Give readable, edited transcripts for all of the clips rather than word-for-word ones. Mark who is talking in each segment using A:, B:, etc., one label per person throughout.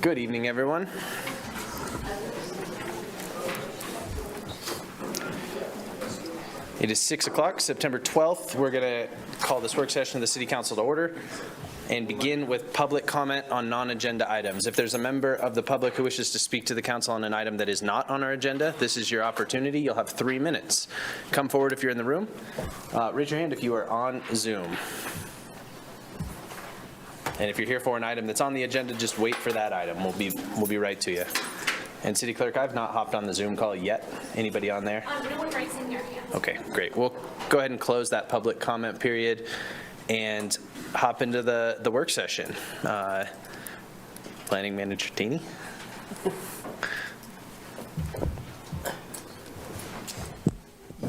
A: Good evening, everyone. It is 6 o'clock, September 12th. We're going to call this work session of the City Council to order and begin with public comment on non-agenda items. If there's a member of the public who wishes to speak to the council on an item that is not on our agenda, this is your opportunity. You'll have 3 minutes. Come forward if you're in the room. Raise your hand if you are on Zoom. And if you're here for an item that's on the agenda, just wait for that item. We'll be right to you. And City Clerk, I've not hopped on the Zoom call yet. Anybody on there?
B: No one raising their hand.
A: Okay, great. We'll go ahead and close that public comment period and hop into the work session. Planning Manager Taney.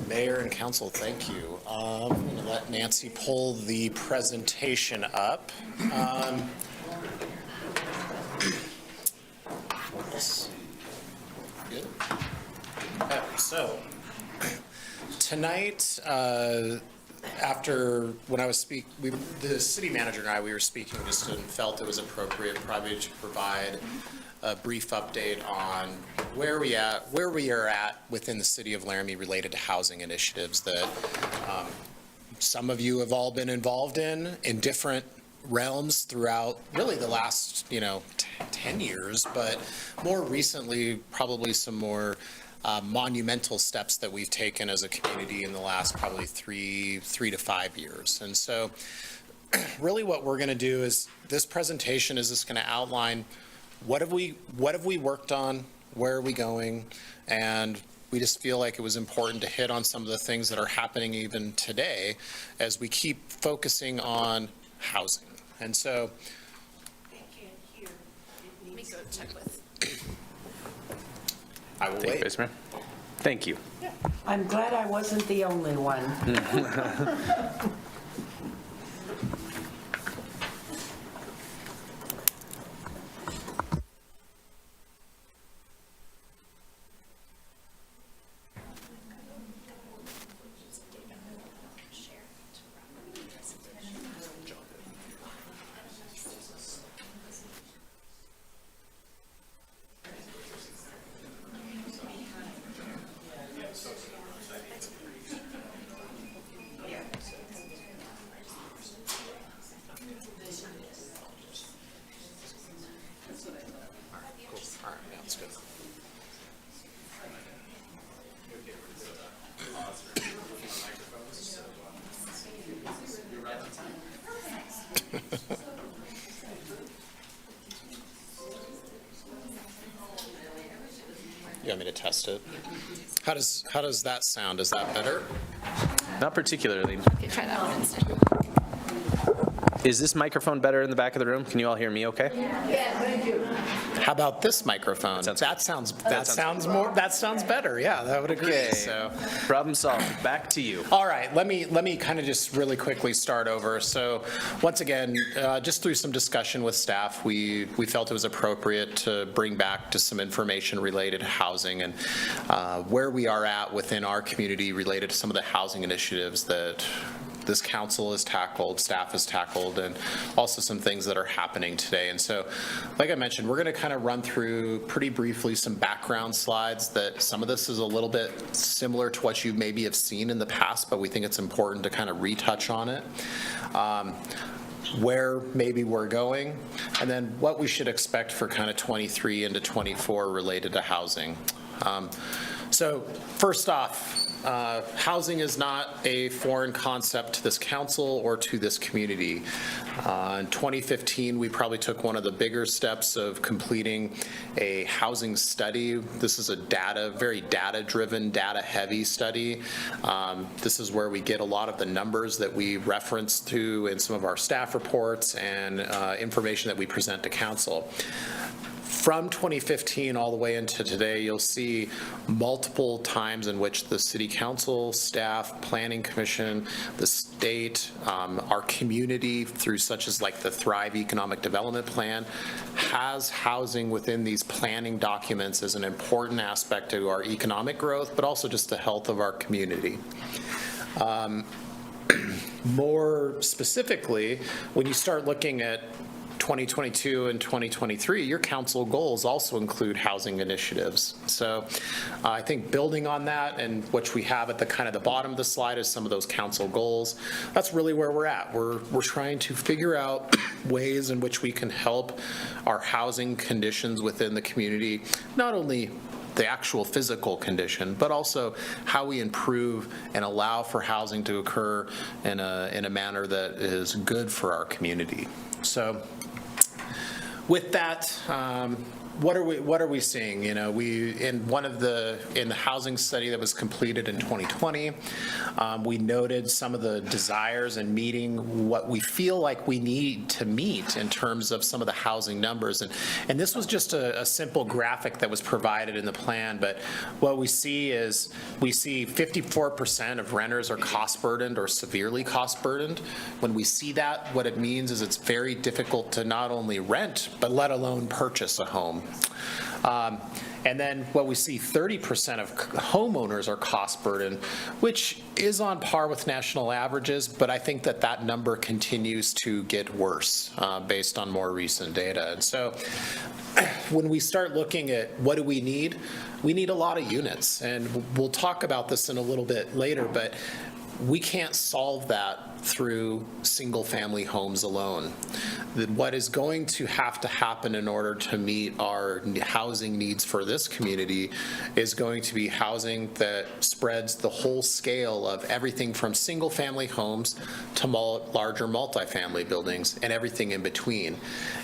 C: Mayor and Council, thank you. I'm going to let Nancy pull the presentation up. Good. So tonight, after when I was the city manager and I, we were speaking just and felt it was appropriate probably to provide a brief update on where we are at within the city of Laramie related to housing initiatives that some of you have all been involved in different realms throughout really the last 10 years, but more recently probably some more monumental steps that we've taken as a community in the last probably three to 5 years. And so really what we're going to do is this presentation is just going to outline what have we worked on, where are we going, and we just feel like it was important to hit on some of the things that are happening even today as we keep focusing on housing. And so
B: I can't hear. Let me go check with.
C: I will wait.
A: Vice Mayor. Thank you.
D: I'm glad I wasn't the only one.
C: You want me to test it? How does that sound? Is that better?
A: Not particularly.
B: Okay, try that one instead.
A: Is this microphone better in the back of the room? Can you all hear me okay?
D: Yeah, thank you.
C: How about this microphone? That sounds better. Yeah, that would agree.
A: Okay.
C: So,
A: problem solved. Back to you.
C: all right, let me kind of just really quickly start over. So, once again, just through some discussion with staff, we felt it was appropriate to bring back to some information related to housing and where we are at within our community related to some of the housing initiatives that this council has tackled, staff has tackled, and also some things that are happening today. And so, like I mentioned, we're going to kind of run through pretty briefly some background slides that some of this is a little bit similar to what you maybe have seen in the past, but we think it's important to kind of retouch on it. Where maybe we're going, and then what we should expect for kind of 23 into 24 related to housing. So first off, housing is not a foreign concept to this council or to this community. In 2015, we probably took one of the bigger steps of completing a housing study. This is a very data-driven, data-heavy study. This is where we get a lot of the numbers that we reference to in some of our staff reports and information that we present to council. From 2015 all the way into today, you'll see multiple times in which the City Council, staff, Planning Commission, the state, our community, through such as like the Thrive Economic Development Plan, has housing within these planning documents as an important aspect to our economic growth, but also just the health of our community. More specifically, when you start looking at 2022 and 2023, your council goals also include housing initiatives. So I think building on that, and which we have at the kind of the bottom of the slide is some of those council goals. That's really where we're at. We're trying to figure out ways in which we can help our housing conditions within the community, not only the actual physical condition, but also how we improve and allow for housing to occur in a manner that is good for our community. So with that, what are we seeing? You know, in the housing study that was completed in 2020, we noted some of the desires and meeting what we feel like we need to meet in terms of some of the housing numbers. And this was just a simple graphic that was provided in the plan, but what we see is 54% of renters are cost burdened or severely cost burdened. When we see that, what it means is it's very difficult to not only rent, but let alone purchase a home. And then what we see, 30% of homeowners are cost burdened, which is on par with national averages, but I think that number continues to get worse based on more recent data. And so when we start looking at what do we need a lot of units. And we'll talk about this in a little bit later, but we can't solve that through single-family homes alone. What is going to have to happen in order to meet our housing needs for this community is going to be housing that spreads the whole scale of everything from single-family homes to larger multifamily buildings and everything in between.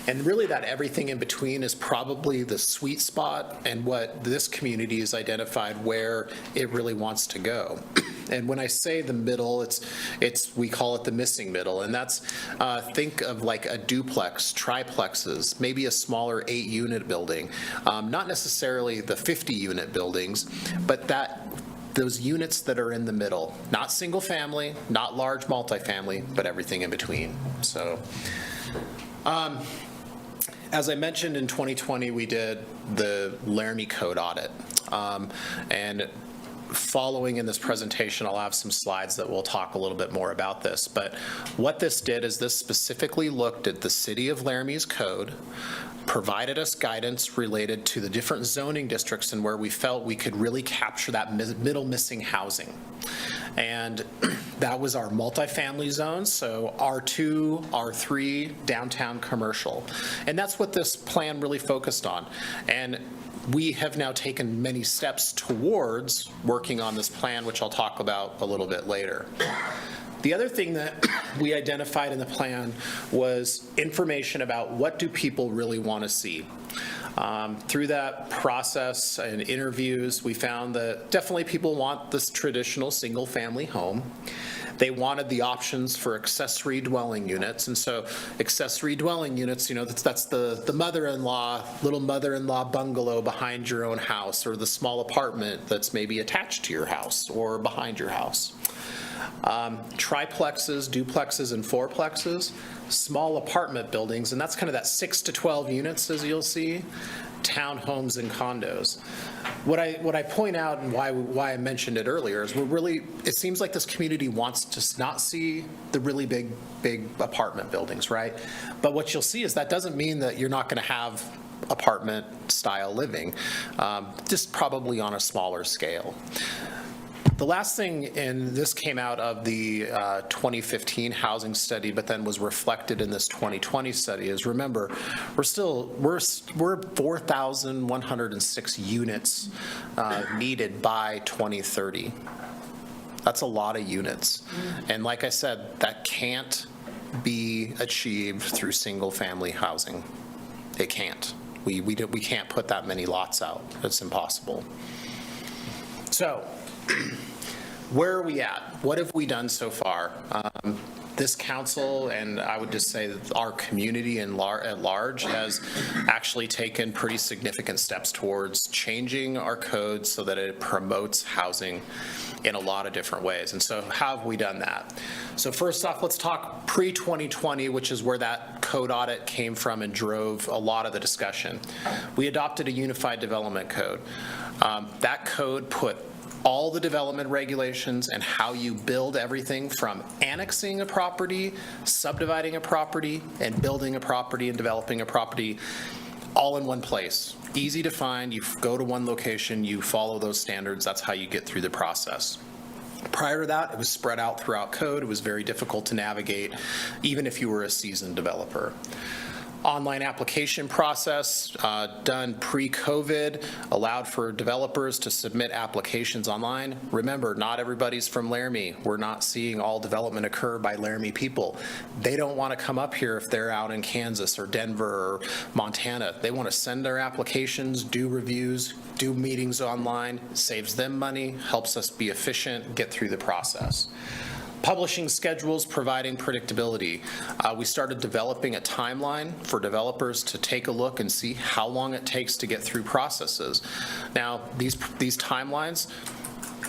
C: And really that everything in between is probably the sweet spot and what this community has identified where it really wants to go. And when I say the middle, we call it the missing middle, and that's think of like a duplex, triplexes, maybe a smaller 8-unit building, not necessarily the 50-unit buildings, but those units that are in the middle, not single family, not large multifamily, but everything in between. So, as I mentioned, in 2020, we did the Laramie code audit, and following in this presentation, I'll have some slides that will talk a little bit more about this. But what this did is this specifically looked at the City of Laramie's code, provided us guidance related to the different zoning districts and where we felt we could really capture that middle missing housing. And that was our multifamily zones, so R2, R3, downtown commercial. And that's what this plan really focused on. And we have now taken many steps towards working on this plan, which I'll talk about a little bit later. The other thing that we identified in the plan was information about what do people really want to see. Through that process and interviews, we found that definitely people want this traditional single-family home. They wanted the options for accessory dwelling units. And so accessory dwelling units, you know, that's the mother-in-law, little mother-in-law bungalow behind your own house, or the small apartment that's maybe attached to your house or behind your house. Triplexes, duplexes, and fourplexes, small apartment buildings, and that's kind of that 6 to 12 units, as you'll see, townhomes and condos. What I point out, and why I mentioned it earlier, is it seems like this community wants to not see the really big apartment buildings, right? But what you'll see is that doesn't mean that you're not going to have apartment style living, just probably on a smaller scale. The last thing, and this came out of the 2015 housing study, but then was reflected in this 2020 study, is remember, we're 4,106 units needed by 2030. That's a lot of units. And like I said, that can't be achieved through single-family housing. It can't. We can't put that many lots out. It's impossible. So, where are we at? What have we done so far? This council, and I would just say that our community at large, has actually taken pretty significant steps towards changing our code so that it promotes housing in a lot of different ways. And so how have we done that? So first off, let's talk pre-2020, which is where that code audit came from and drove a lot of the discussion. We adopted a unified development code. That code put all the development regulations and how you build everything from annexing a property, subdividing a property, and building a property and developing a property all in one place. Easy to find. You go to one location, you follow those standards. That's how you get through the process. Prior to that, it was spread out throughout code. It was very difficult to navigate, even if you were a seasoned developer. Online application process done pre-COVID allowed for developers to submit applications online. Remember, not everybody's from Laramie. We're not seeing all development occur by Laramie people. They don't want to come up here if they're out in Kansas or Denver or Montana. They want to send their applications, do reviews, do meetings online, saves them money, helps us be efficient, get through the process. Publishing schedules, providing predictability. We started developing a timeline for developers to take a look and see how long it takes to get through processes. Now, these timelines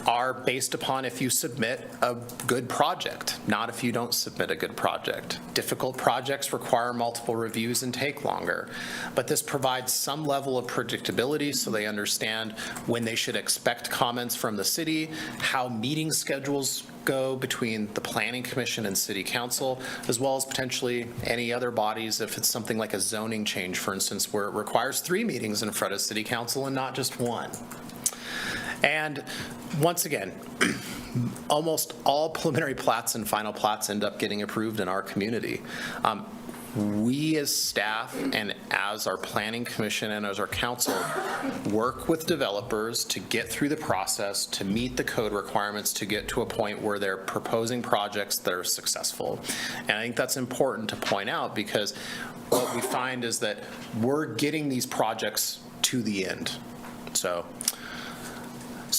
C: are based upon if you submit a good project, not if you don't submit a good project. Difficult projects require multiple reviews and take longer, but this provides some level of predictability so they understand when they should expect comments from the city, how meeting schedules go between the Planning Commission and City Council, as well as potentially any other bodies if it's something like a zoning change, for instance, where it requires 3 meetings in front of City Council and not just 1. And once again, almost all preliminary plats and final plats end up getting approved in our community. We as staff and as our Planning Commission and as our council work with developers to get through the process, to meet the code requirements, to get to a point where they're proposing projects that are successful. And I think that's important to point out because what we find is that we're getting these projects to the end. So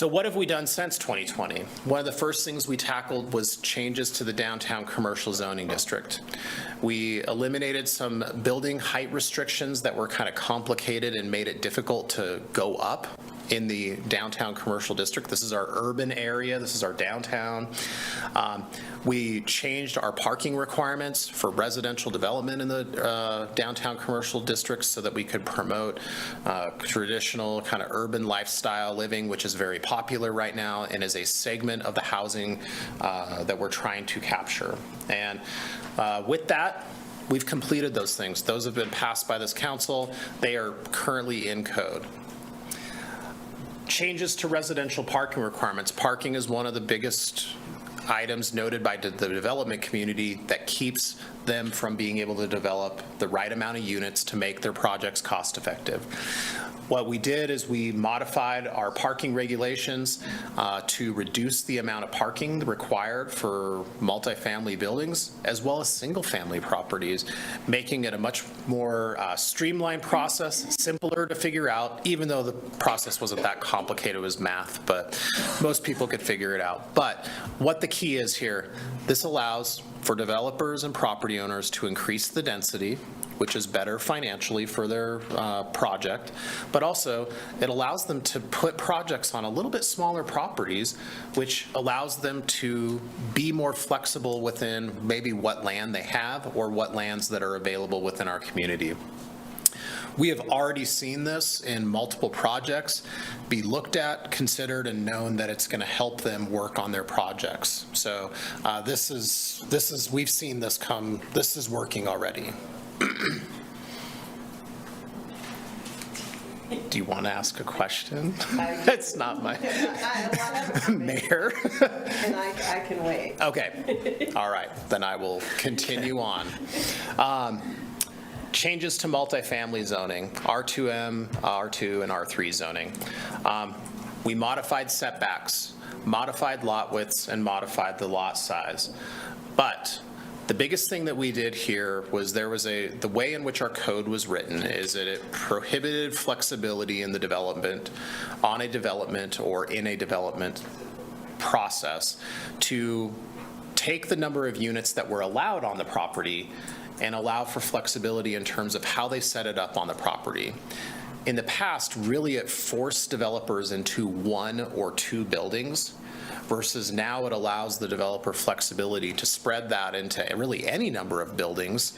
C: what have we done since 2020? One of the first things we tackled was changes to the downtown commercial zoning district. We eliminated some building height restrictions that were kind of complicated and made it difficult to go up in the downtown commercial district. This is our urban area. This is our downtown. We changed our parking requirements for residential development in the downtown commercial districts so that we could promote traditional kind of urban lifestyle living, which is very popular right now and is a segment of the housing that we're trying to capture. And with that, we've completed those things. Those have been passed by this council. They are currently in code. Changes to residential parking requirements. Parking is one of the biggest items noted by the development community that keeps them from being able to develop the right amount of units to make their projects cost effective. What we did is we modified our parking regulations to reduce the amount of parking required for multifamily buildings as well as single-family properties, making it a much more streamlined process, simpler to figure out, even though the process wasn't that complicated. It was math, but most people could figure it out. But what the key is here, this allows for developers and property owners to increase the density, which is better financially for their project, but also it allows them to put projects on a little bit smaller properties, which allows them to be more flexible within maybe what land they have or what lands that are available within our community. We have already seen this in multiple projects be looked at, considered, and known that it's going to help them work on their projects. So we've seen this come, this is working already. Do you want to ask a question? It's not my mayor.
E: And I can wait.
C: Okay. All right. Then I will continue on. Changes to multifamily zoning, R2M, R2, and R3 zoning. We modified setbacks, modified lot widths, and modified the lot size. But the biggest thing that we did here was the way in which our code was written is that it prohibited flexibility in the development, on a development or in a development process to take the number of units that were allowed on the property and allow for flexibility in terms of how they set it up on the property. In the past, really it forced developers into 1 or 2 buildings, versus now it allows the developer flexibility to spread that into really any number of buildings,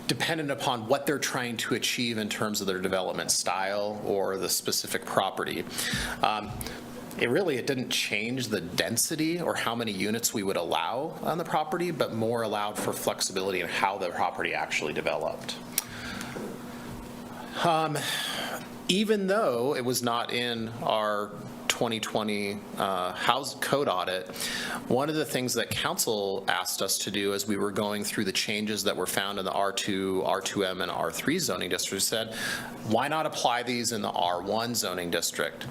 C: dependent upon what they're trying to achieve in terms of their development style or the specific property. it didn't change the density or how many units we would allow on the property, but more allowed for flexibility in how the property actually developed. Even though it was not in our 2020 house code audit, one of the things that council asked us to do as we were going through the changes that were found in the R2, R2M, and R3 zoning districts said, why not apply these in the R1 zoning district?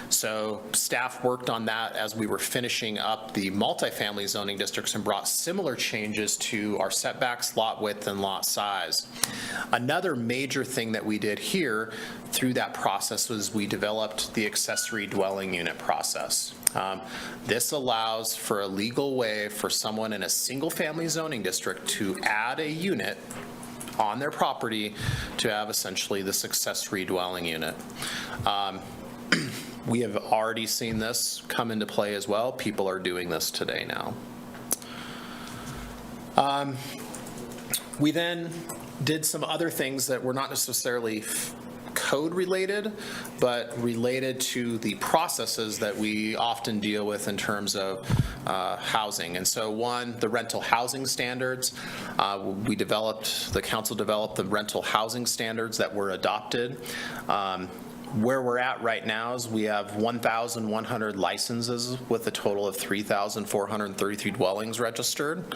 C: So staff worked on that as we were finishing up the multifamily zoning districts and brought similar changes to our setbacks, lot width, and lot size. Another major thing that we did here through that process was we developed the accessory dwelling unit process. This allows for a legal way for someone in a single-family zoning district to add a unit on their property to have essentially this accessory dwelling unit. We have already seen this come into play as well. People are doing this today now. We then did some other things that were not necessarily code related, but related to the processes that we often deal with in terms of housing. And so one, the rental housing standards, the council developed the rental housing standards that were adopted. Where we're at right now is we have 1,100 licenses with a total of 3,433 dwellings registered.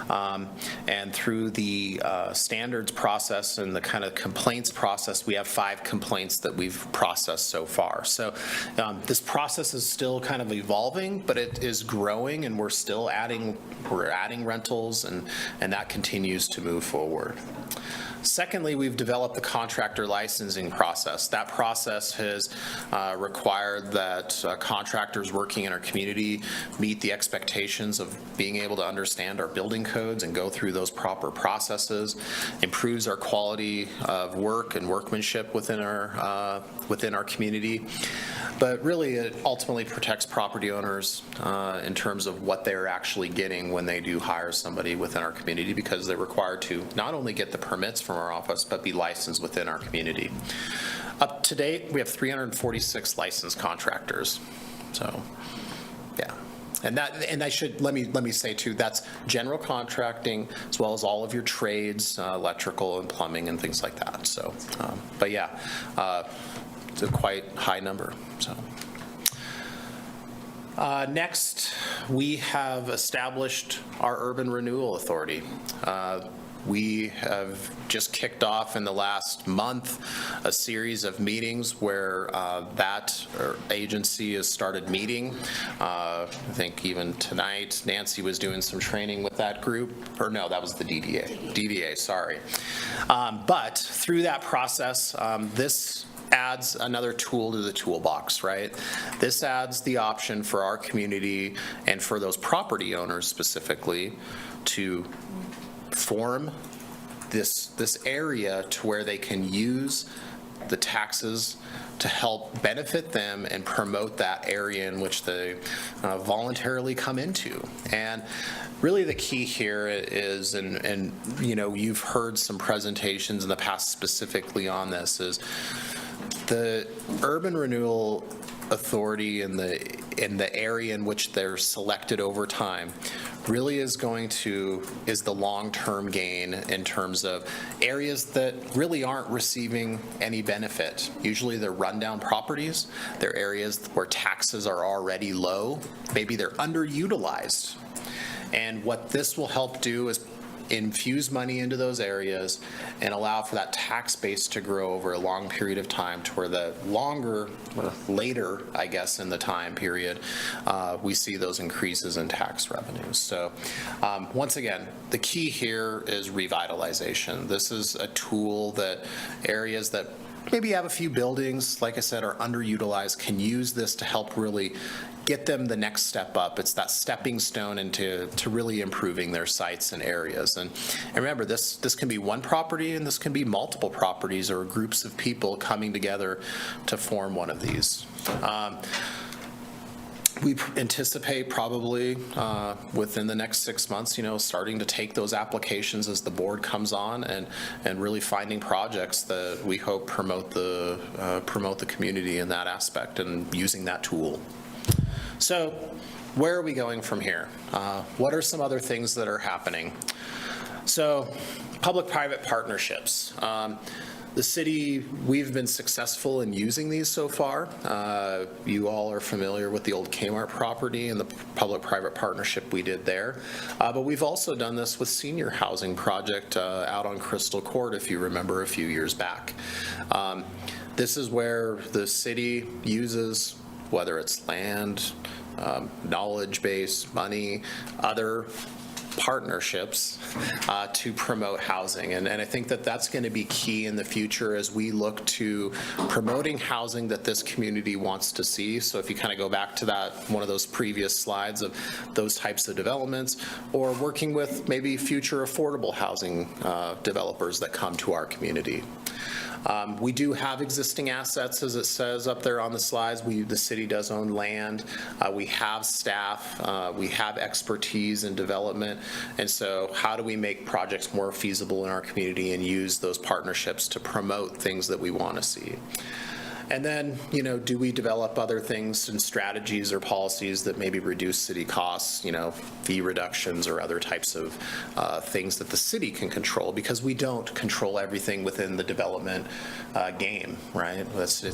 C: And through the standards process and the kind of complaints process, we have 5 complaints that we've processed so far. So this process is still kind of evolving, but it is growing, and we're still adding rentals, and that continues to move forward. Secondly, we've developed the contractor licensing process. That process has required that contractors working in our community meet the expectations of being able to understand our building codes and go through those proper processes, improves our quality of work and workmanship within our community. But really, it ultimately protects property owners in terms of what they're actually getting when they do hire somebody within our community, because they're required to not only get the permits from our office, but be licensed within our community. Up to date, we have 346 licensed contractors. So, yeah. And I should, let me say too, that's general contracting as well as all of your trades, electrical and plumbing and things like that. So, but yeah, it's a quite high number. So. Next, we have established our Urban Renewal Authority. We have just kicked off in the last month a series of meetings where that agency has started meeting. I think even tonight, Nancy was doing some training with that group, or no, that was the DDA, sorry. But through that process, this adds another tool to the toolbox, right? This adds the option for our community and for those property owners specifically to form this area to where they can use the taxes to help benefit them and promote that area in which they voluntarily come into. And really the key here is, and you know, you've heard some presentations in the past specifically on this, is the Urban Renewal Authority in the area in which they're selected over time really is the long-term gain in terms of areas that really aren't receiving any benefit. Usually they're rundown properties. They're areas where taxes are already low. Maybe they're underutilized. And what this will help do is infuse money into those areas and allow for that tax base to grow over a long period of time, to where the later, I guess, in the time period, we see those increases in tax revenues. So once again, the key here is revitalization. This is a tool that areas that maybe have a few buildings, like I said, are underutilized, can use this to help really get them the next step up. It's that stepping stone into really improving their sites and areas. And remember, this can be one property, and this can be multiple properties or groups of people coming together to form one of these. We anticipate probably within the next 6 months, starting to take those applications as the board comes on, and really finding projects that we hope promote the community in that aspect and using that tool. So where are we going from here? What are some other things that are happening? So public-private partnerships. The city, we've been successful in using these so far. You all are familiar with the old Kmart property and the public-private partnership we did there. But we've also done this with senior housing project out on Crystal Court, if you remember, a few years back. This is where the city uses, whether it's land, knowledge base, money, other partnerships to promote housing. And I think that that's going to be key in the future as we look to promoting housing that this community wants to see. So if you kind of go back to that, one of those previous slides of those types of developments, or working with maybe future affordable housing developers that come to our community. We do have existing assets, as it says up there on the slides. The city does own land. We have staff. We have expertise in development. And so how do we make projects more feasible in our community and use those partnerships to promote things that we want to see? And then, do we develop other things and strategies or policies that maybe reduce city costs, fee reductions or other types of things that the city can control, because we don't control everything within the development game, right?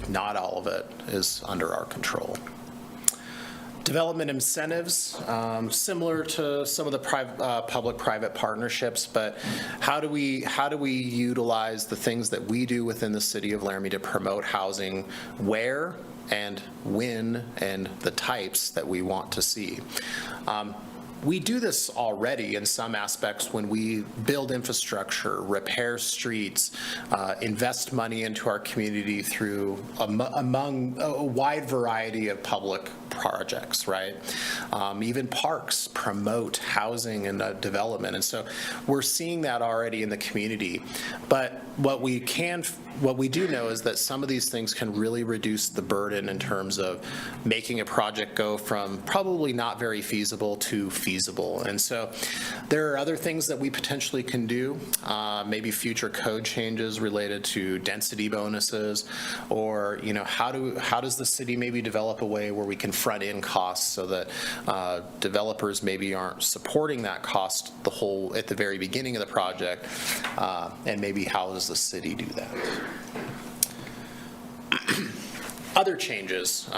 C: Not all of it is under our control. Development incentives, similar to some of the public-private partnerships, but how do we utilize the things that we do within the city of Laramie to promote housing where and when and the types that we want to see? We do this already in some aspects when we build infrastructure, repair streets, invest money into our community through among a wide variety of public projects, right? Even parks promote housing and development. And so we're seeing that already in the community. But what we do know is that some of these things can really reduce the burden in terms of making a project go from probably not very feasible to feasible. And so there are other things that we potentially can do, maybe future code changes related to density bonuses, or how does the city maybe develop a way where we can front end costs so that developers maybe aren't supporting that cost at the very beginning of the project, and maybe how does the city do that? Other changes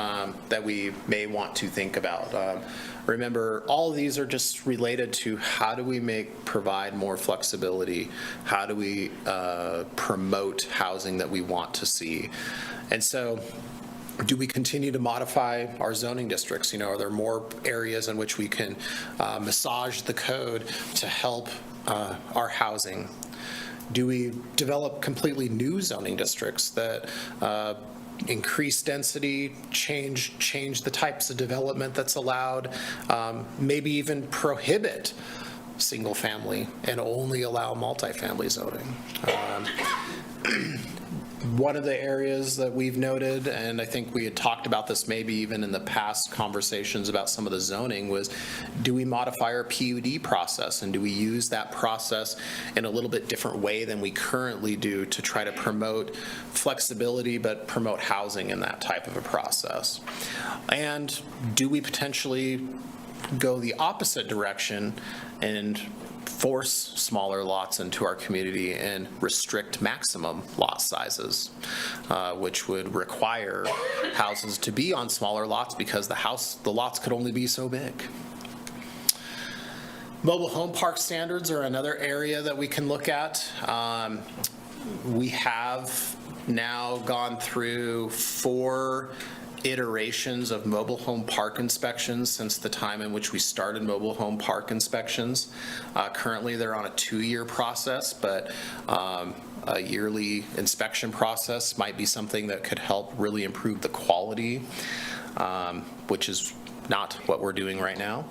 C: that we may want to think about. Remember, all of these are just related to how do we provide more flexibility? How do we promote housing that we want to see? And so, do we continue to modify our zoning districts? Are there more areas in which we can massage the code to help our housing? Do we develop completely new zoning districts that increase density, change the types of development that's allowed, maybe even prohibit single family and only allow multifamily zoning? One of the areas that we've noted, and I think we had talked about this maybe even in the past conversations about some of the zoning, was do we modify our PUD process, and do we use that process in a little bit different way than we currently do to try to promote flexibility but promote housing in that type of a process? And do we potentially go the opposite direction and force smaller lots into our community and restrict maximum lot sizes, which would require houses to be on smaller lots because the lots could only be so big. Mobile home park standards are another area that we can look at. We have now gone through 4 iterations of mobile home park inspections since the time in which we started mobile home park inspections. Currently, they're on a 2-year process, but a yearly inspection process might be something that could help really improve the quality, which is not what we're doing right now.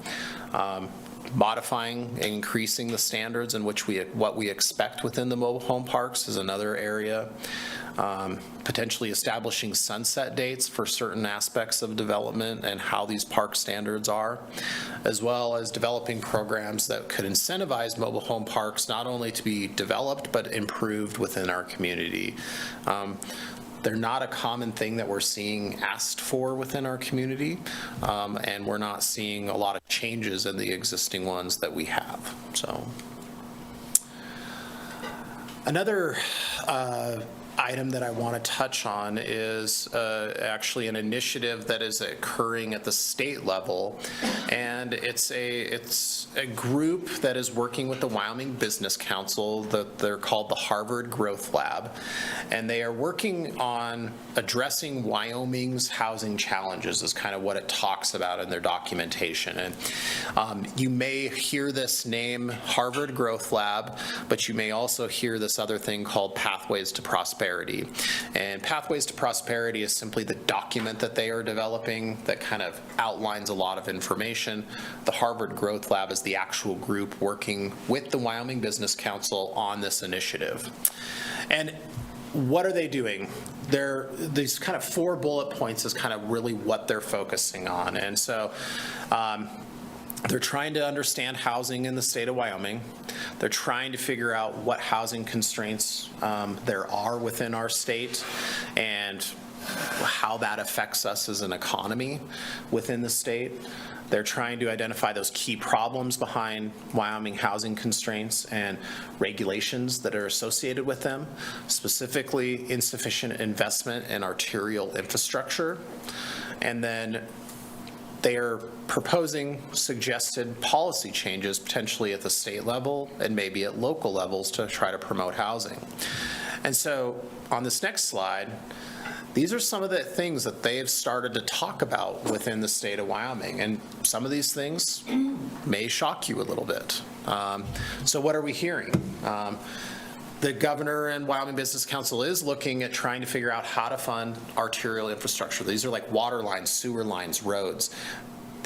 C: Modifying and increasing the standards in which what we expect within the mobile home parks is another area. Potentially establishing sunset dates for certain aspects of development and how these park standards are, as well as developing programs that could incentivize mobile home parks not only to be developed but improved within our community. They're not a common thing that we're seeing asked for within our community, and we're not seeing a lot of changes in the existing ones that we have. So another item that I want to touch on is actually an initiative that is occurring at the state level, and it's a group that is working with the Wyoming Business Council. That they're called the Harvard Growth Lab, and they are working on addressing Wyoming's housing challenges is kind of what it talks about in their documentation. And you may hear this name, Harvard Growth Lab, but you may also hear this other thing called Pathways to Prosperity. And Pathways to Prosperity is simply the document that they are developing that kind of outlines a lot of information. The Harvard Growth Lab is the actual group working with the Wyoming Business Council on this initiative. And what are they doing? These kind of 4 bullet points is kind of really what they're focusing on. And so they're trying to understand housing in the state of Wyoming. They're trying to figure out what housing constraints there are within our state and how that affects us as an economy within the state. They're trying to identify those key problems behind Wyoming housing constraints and regulations that are associated with them, specifically insufficient investment in arterial infrastructure. And then they are proposing suggested policy changes potentially at the state level and maybe at local levels to try to promote housing. And so on this next slide, these are some of the things that they have started to talk about within the state of Wyoming. And some of these things may shock you a little bit. So what are we hearing? The governor and Wyoming Business Council is looking at trying to figure out how to fund arterial infrastructure. These are like water lines, sewer lines, roads.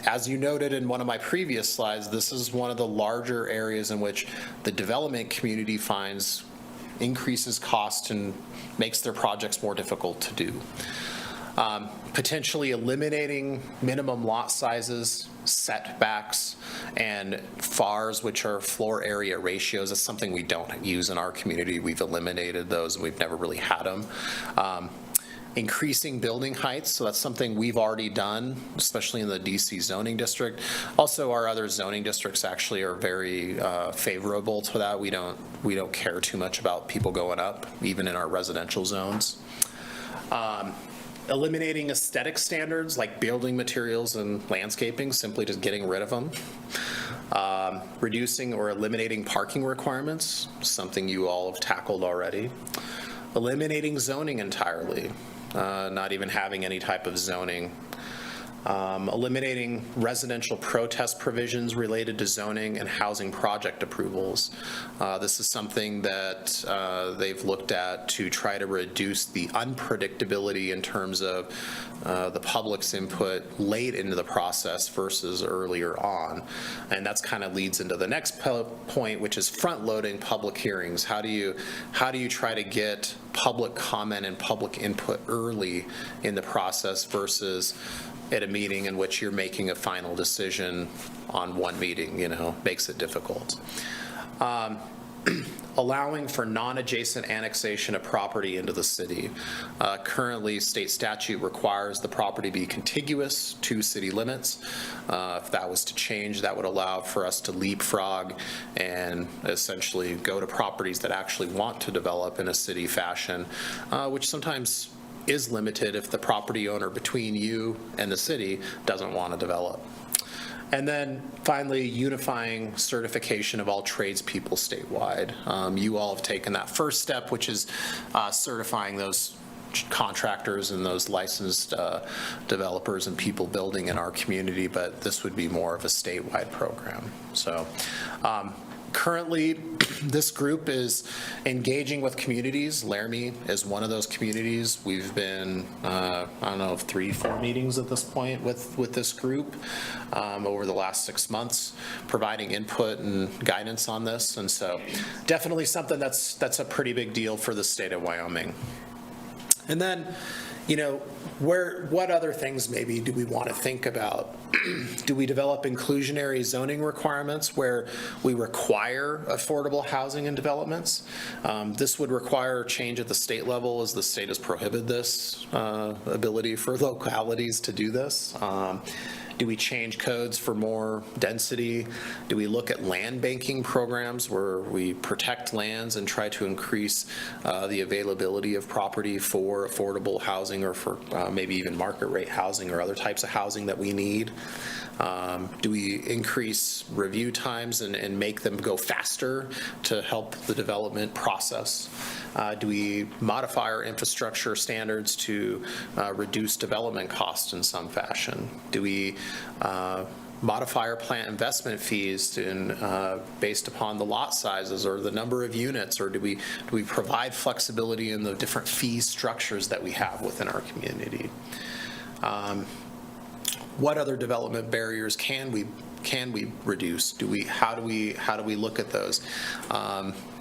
C: As you noted in one of my previous slides, this is one of the larger areas in which the development community finds increases cost and makes their projects more difficult to do. Potentially eliminating minimum lot sizes, setbacks, and FARs, which are floor area ratios, is something we don't use in our community. We've eliminated those, and we've never really had them. Increasing building heights, so that's something we've already done, especially in the DC zoning district. Also, our other zoning districts actually are very favorable to that. We don't care too much about people going up, even in our residential zones. Eliminating aesthetic standards like building materials and landscaping, simply just getting rid of them. Reducing or eliminating parking requirements, something you all have tackled already. Eliminating zoning entirely, not even having any type of zoning. Eliminating residential protest provisions related to zoning and housing project approvals. This is something that they've looked at to try to reduce the unpredictability in terms of the public's input late into the process versus earlier on. And that's kind of leads into the next point, which is front-loading public hearings. How do you try to get public comment and public input early in the process versus at a meeting in which you're making a final decision on one meeting, makes it difficult. Allowing for non-adjacent annexation of property into the city. Currently, state statute requires the property be contiguous to city limits. If that was to change, that would allow for us to leapfrog and essentially go to properties that actually want to develop in a city fashion, which sometimes is limited if the property owner between you and the city doesn't want to develop. And then finally, unifying certification of all tradespeople statewide. You all have taken that first step, which is certifying those contractors and those licensed developers and people building in our community, but this would be more of a statewide program. So currently, this group is engaging with communities. Laramie is one of those communities. We've been, I don't know, 3-4 meetings at this point with this group over the last 6 months, providing input and guidance on this. And so definitely something that's a pretty big deal for the state of Wyoming. And then What other things maybe do we want to think about? Do we develop inclusionary zoning requirements where we require affordable housing in developments? This would require change at the state level, as the state has prohibited this ability for localities to do this. Do we change codes for more density? Do we look at land banking programs where we protect lands and try to increase the availability of property for affordable housing, or for maybe even market rate housing or other types of housing that we need? Do we increase review times and make them go faster to help the development process? Do we modify our infrastructure standards to reduce development costs in some fashion? Do we modify our plant investment fees based upon the lot sizes or the number of units, or do we provide flexibility in the different fee structures that we have within our community? What other development barriers can we reduce? How do we look at those?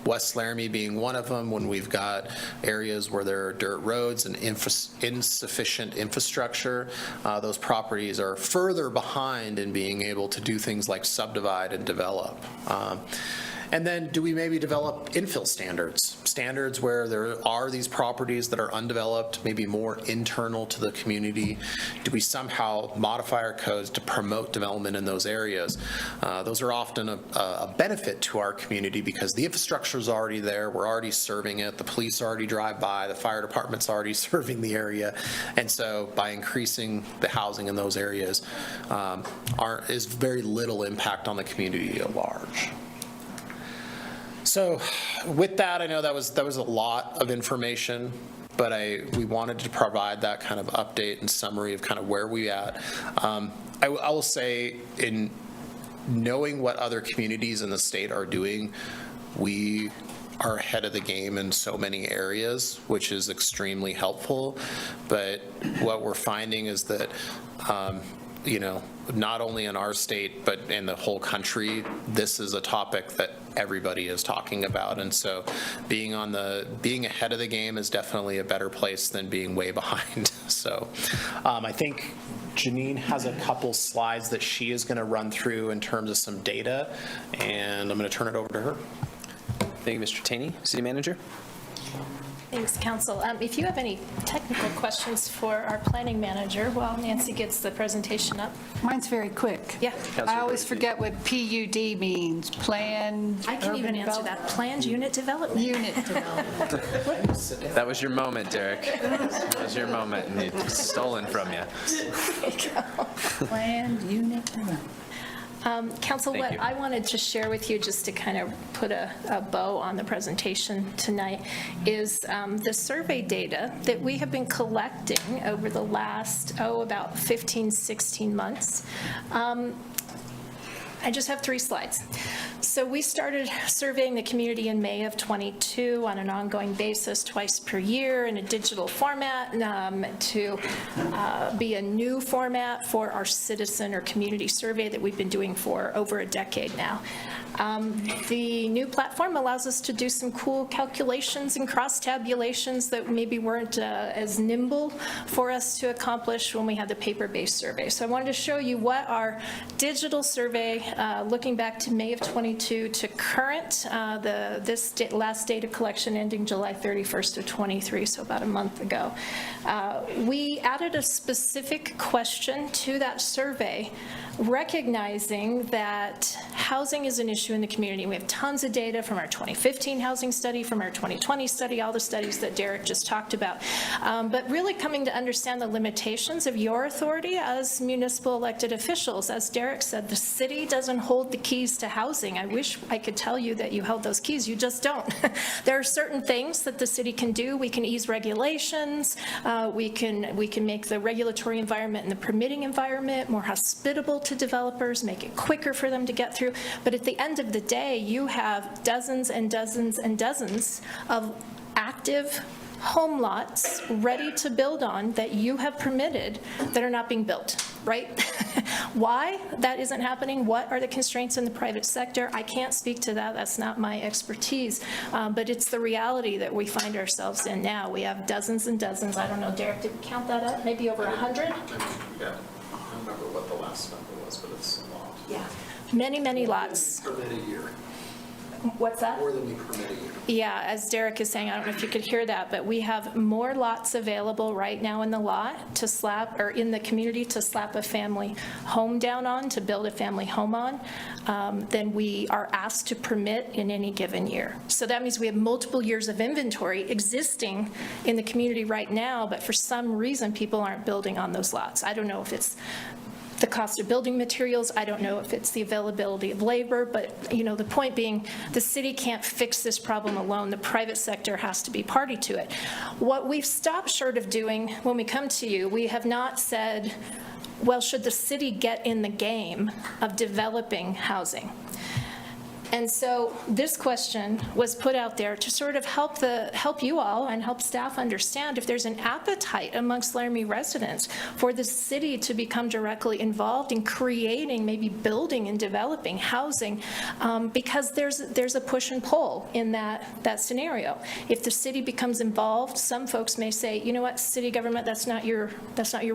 C: West Laramie being one of them, when we've got areas where there are dirt roads and insufficient infrastructure, those properties are further behind in being able to do things like subdivide and develop. And then do we maybe develop infill standards where there are these properties that are undeveloped, maybe more internal to the community? Do we somehow modify our codes to promote development in those areas? Those are often a benefit to our community because the infrastructure is already there, we're already serving it, the police already drive by, the fire department's already serving the area, and so by increasing the housing in those areas, is very little impact on the community at large. So with that, I know that was a lot of information, but we wanted to provide that kind of update and summary of kind of where we at. I will say, in knowing what other communities in the state are doing, we are ahead of the game in so many areas, which is extremely helpful. But what we're finding is that not only in our state, but in the whole country, this is a topic that everybody is talking about. And so being ahead of the game is definitely a better place than being way behind. So I think Janine has a couple slides that she is going to run through in terms of some data, and I'm going to turn it over to her.
A: Thank you, Mr. Taney, City Manager.
F: Thanks, Council. If you have any technical questions for our planning manager while Nancy gets the presentation up.
G: Mine's very quick.
F: Yeah.
G: I always forget what PUD means, planned.
F: I can even answer that. Planned unit development.
G: Unit development.
A: That was your moment, Derek. That was your moment, and it's stolen from you.
G: Planned unit development.
F: Council,
A: Thank
F: what
A: you.
F: I wanted to share with you, just to kind of put a bow on the presentation tonight, is the survey data that we have been collecting over the last, about 15, 16 months. I just have 3 slides. So we started surveying the community in May of '22 on an ongoing basis, twice per year in a digital format, to be a new format for our citizen or community survey that we've been doing for over a decade now. The new platform allows us to do some cool calculations and cross-tabulations that maybe weren't as nimble for us to accomplish when we had the paper-based survey. So I wanted to show you what our digital survey, looking back to May of '22 to current, this last data collection ending July 31st of '23, so about a month ago. We added a specific question to that survey, recognizing that housing is an issue in the community. We have tons of data from our 2015 housing study, from our 2020 study, all the studies that Derek just talked about. But really coming to understand the limitations of your authority as municipal elected officials. As Derek said, the city doesn't hold the keys to housing. I wish I could tell you that you held those keys. You just don't. There are certain things that the city can do. We can ease regulations. We can make the regulatory environment and the permitting environment more hospitable to developers, make it quicker for them to get through. But at the end of the day, you have dozens and dozens and dozens of active home lots ready to build on that you have permitted that are not being built. right? Why that isn't happening? What are the constraints in the private sector? I can't speak to that. That's not my expertise. But it's the reality that we find ourselves in now. We have dozens and dozens. I don't know, Derek, did we count that up? Maybe over 100?
C: Yeah, I don't remember what the last number was, but it's a lot.
F: Yeah. Many, many lots.
C: Permit a year,
F: What's that?
C: more than we permit a year.
F: Yeah, as Derek is saying, I don't know if you could hear that, but we have more lots available right now in the lot to slap, or in the community to slap a family home down on, to build a family home on, than we are asked to permit in any given year. So that means we have multiple years of inventory existing in the community right now, but for some reason, people aren't building on those lots. I don't know if it's the cost of building materials. I don't know if it's the availability of labor, but the point being, the city can't fix this problem alone. The private sector has to be party to it. What we've stopped short of doing when we come to you, we have not said, well, should the city get in the game of developing housing? And so this question was put out there to sort of help you all and help staff understand if there's an appetite amongst Laramie residents for the city to become directly involved in creating, maybe building and developing housing, because there's a push and pull in that scenario. If the city becomes involved, some folks may say, you know what, city government, that's not your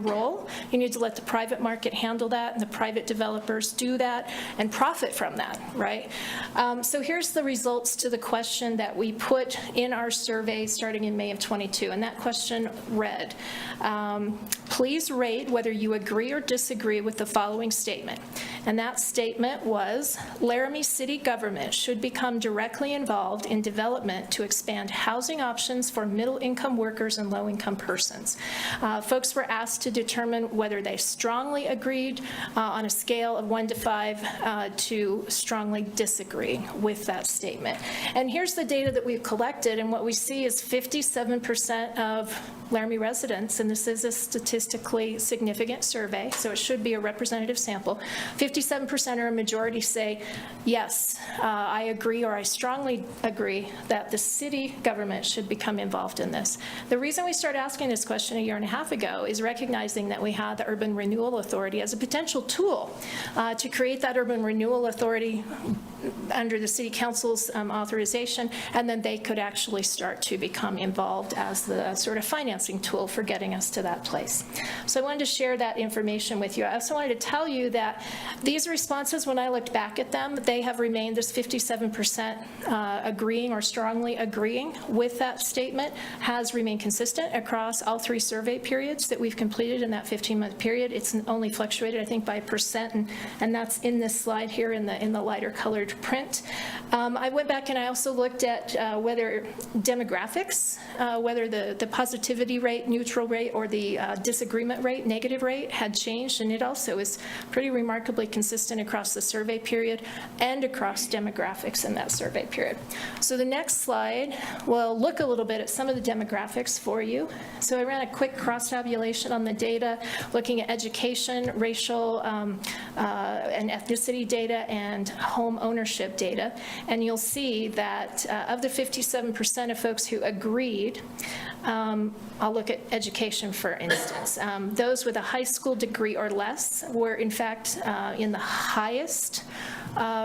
F: role. You need to let the private market handle that and the private developers do that and profit from that, right? So here's the results to the question that we put in our survey starting in May of 22, and that question read, please rate whether you agree or disagree with the following statement. And that statement was, Laramie City government should become directly involved in development to expand housing options for middle-income workers and low-income persons. Folks were asked to determine whether they strongly agreed on a scale of 1 to 5 to strongly disagree with that statement. And here's the data that we've collected, and what we see is 57% of Laramie residents, and this is a statistically significant survey, so it should be a representative sample, 57% or a majority say, yes, I agree or I strongly agree that the city government should become involved in this. The reason we started asking this question a year and a half ago is recognizing that we had the Urban Renewal Authority as a potential tool to create that Urban Renewal Authority under the City Council's authorization, and then they could actually start to become involved as the sort of financing tool for getting us to that place. So I wanted to share that information with you. I also wanted to tell you that these responses, when I looked back at them, they have remained, this 57% agreeing or strongly agreeing with that statement has remained consistent across all 3 survey periods that we've completed in that 15-month period. It's only fluctuated, I think, by %, and that's in this slide here in the lighter colored print. I went back and I also looked at whether demographics, whether the positivity rate, neutral rate, or the disagreement rate, negative rate, had changed, and it also is pretty remarkably consistent across the survey period and across demographics in that survey period. So the next slide will look a little bit at some of the demographics for you. So I ran a quick cross-tabulation on the data, looking at education, racial and ethnicity data, and home ownership data, and you'll see that of the 57% of folks who agreed, I'll look at education, for instance. Those with a high school degree or less were, in fact, in the highest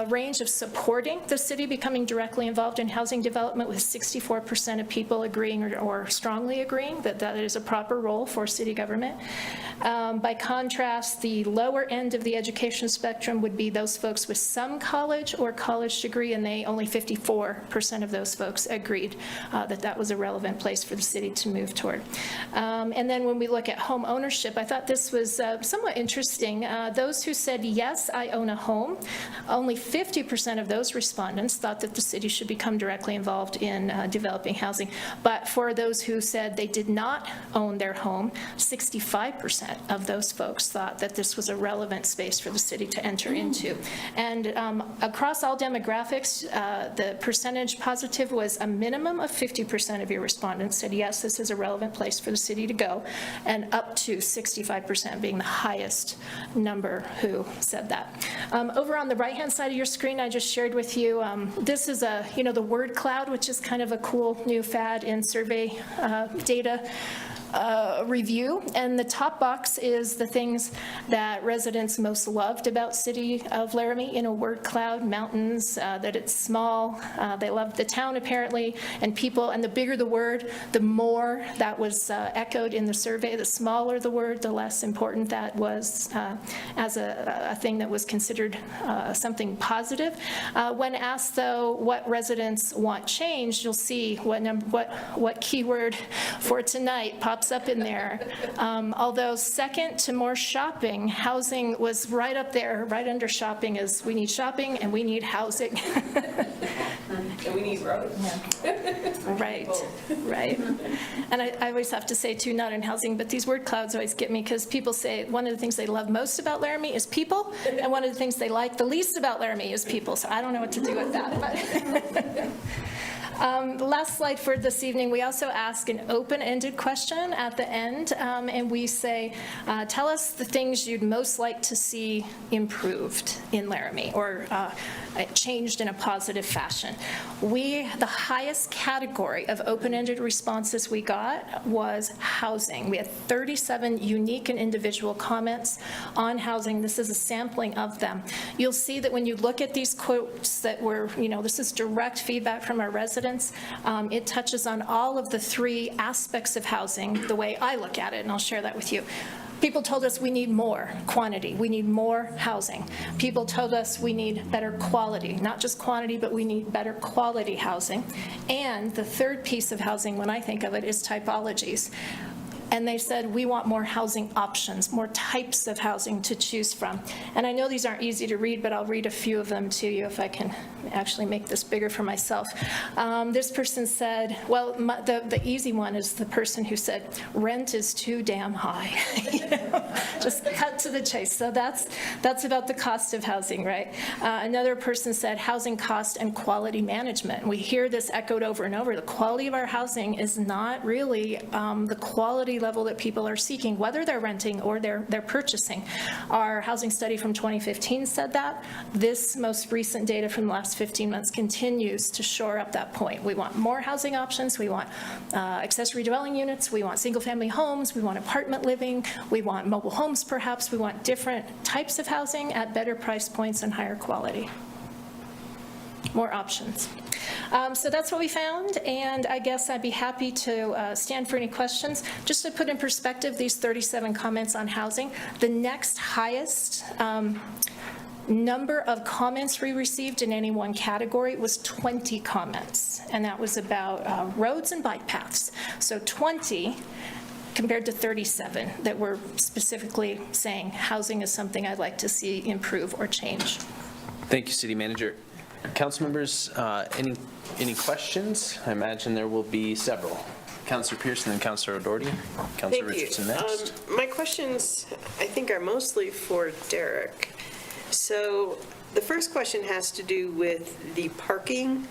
F: range of supporting the city becoming directly involved in housing development, with 64% of people agreeing or strongly agreeing that that is a proper role for city government. By contrast, the lower end of the education spectrum would be those folks with some college or college degree, and only 54% of those folks agreed that that was a relevant place for the city to move toward. And then when we look at home ownership, I thought this was somewhat interesting. Those who said, yes, I own a home, only 50% of those respondents thought that the city should become directly involved in developing housing. But for those who said they did not own their home, 65% of those folks thought that this was a relevant space for the city to enter into. And across all demographics, the percentage positive was a minimum of 50% of your respondents said, yes, this is a relevant place for the city to go, and up to 65% being the highest number who said that. Over on the right-hand side of your screen, I just shared with you, this is the word cloud, which is kind of a cool new fad in survey data. review, and the top box is the things that residents most loved about City of Laramie in a word cloud: mountains, that it's small, they loved the town apparently, and people, and the bigger the word, the more that was echoed in the survey. The smaller the word, the less important that was as a thing that was considered something positive. When asked, though, what residents want changed, you'll see what keyword for tonight pops up in there. Although second to more shopping, housing was right up there, right under shopping, is we need shopping and we need housing.
E: And we need roads.
F: Right, right. And I always have to say too, not in housing, but these word clouds always get me, because people say one of the things they love most about Laramie is people, and one of the things they like the least about Laramie is people. So I don't know what to do with that. But the last slide for this evening, we also ask an open-ended question at the end, and we say, tell us the things you'd most like to see improved in Laramie, or changed in a positive fashion. The highest category of open-ended responses we got was housing. We had 37 unique and individual comments on housing. This is a sampling of them. You'll see that when you look at these quotes that were, this is direct feedback from our residents. It touches on all of the three aspects of housing, the way I look at it, and I'll share that with you. People told us we need more quantity, we need more housing. People told us we need better quality, not just quantity, but we need better quality housing. And the third piece of housing, when I think of it, is typologies. And they said, we want more housing options, more types of housing to choose from. And I know these aren't easy to read, but I'll read a few of them to you if I can actually make this bigger for myself. This person said, well, the easy one is the person who said, rent is too damn high. Just cut to the chase. So that's about the cost of housing, right? Another person said, housing cost and quality management. We hear this echoed over and over. The quality of our housing is not really the quality level that people are seeking, whether they're renting or they're purchasing. Our housing study from 2015 said that. This most recent data from the last 15 months continues to shore up that point. We want more housing options. We want accessory dwelling units. We want single-family homes. We want apartment living. We want mobile homes, perhaps. We want different types of housing at better price points and higher quality. More options. So that's what we found, and I guess I'd be happy to stand for any questions. Just to put in perspective these 37 comments on housing, the next highest number of comments we received in any one category was 20 comments, and that was about roads and bike paths. So 20 compared to 37 that were specifically saying housing is something I'd like to see improve or change.
A: Thank you, City Manager. Council members, any questions? I imagine there will be several. Councilor Pearson and Councilor O'Doherty. Councilor Richardson next.
E: My questions, I think, are mostly for Derek. So the first question has to do with the parking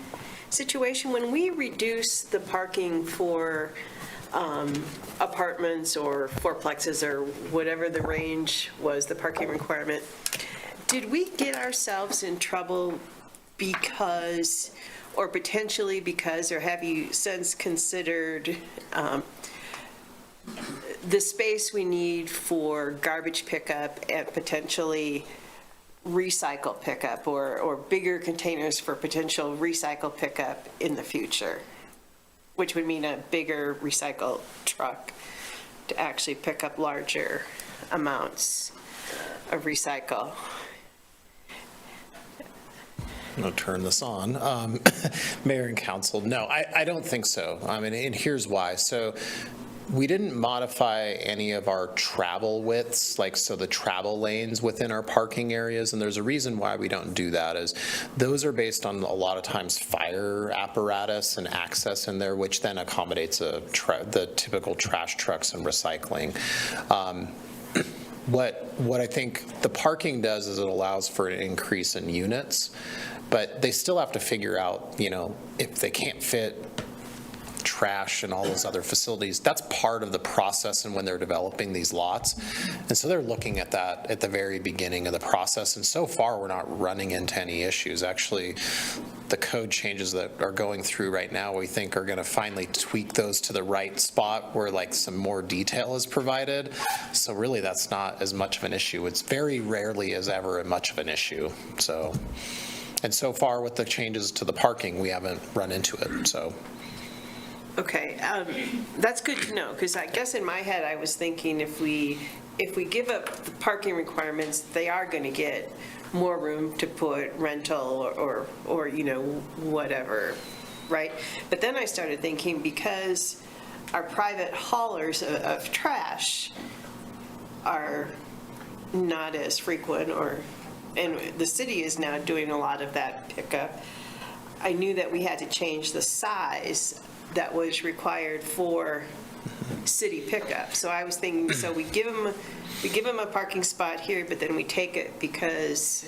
E: situation. When we reduce the parking for apartments or fourplexes or whatever the range was, the parking requirement, did we get ourselves in trouble because, or potentially because, or have you since considered the space we need for garbage pickup and potentially recycle pickup, or bigger containers for potential recycle pickup in the future, which would mean a bigger recycle truck to actually pick up larger amounts of recycle?
C: I'm going to turn this on. Mayor and council, no, I don't think so. And here's why. So we didn't modify any of our travel widths, so the travel lanes within our parking areas, and there's a reason why we don't do that, is those are based on a lot of times fire apparatus and access in there, which then accommodates the typical trash trucks and recycling. What I think the parking does is it allows for an increase in units, but they still have to figure out, if they can't fit trash and all those other facilities, that's part of the process and when they're developing these lots. And so they're looking at that at the very beginning of the process. And so far, we're not running into any issues. Actually, the code changes that are going through right now, we think are going to finally tweak those to the right spot where like some more detail is provided. So really, that's not as much of an issue. It's very rarely as ever much of an issue. So, and so far with the changes to the parking, we haven't run into it, so.
E: Okay, that's good to know, because I guess in my head, I was thinking if we give up the parking requirements, they are going to get more room to put rental or you know, whatever, right? But then I started thinking, because our private haulers of trash are not as frequent, and the city is now doing a lot of that pickup, I knew that we had to change the size that was required for city pickup. So I was thinking, so we give them a parking spot here, but then we take it because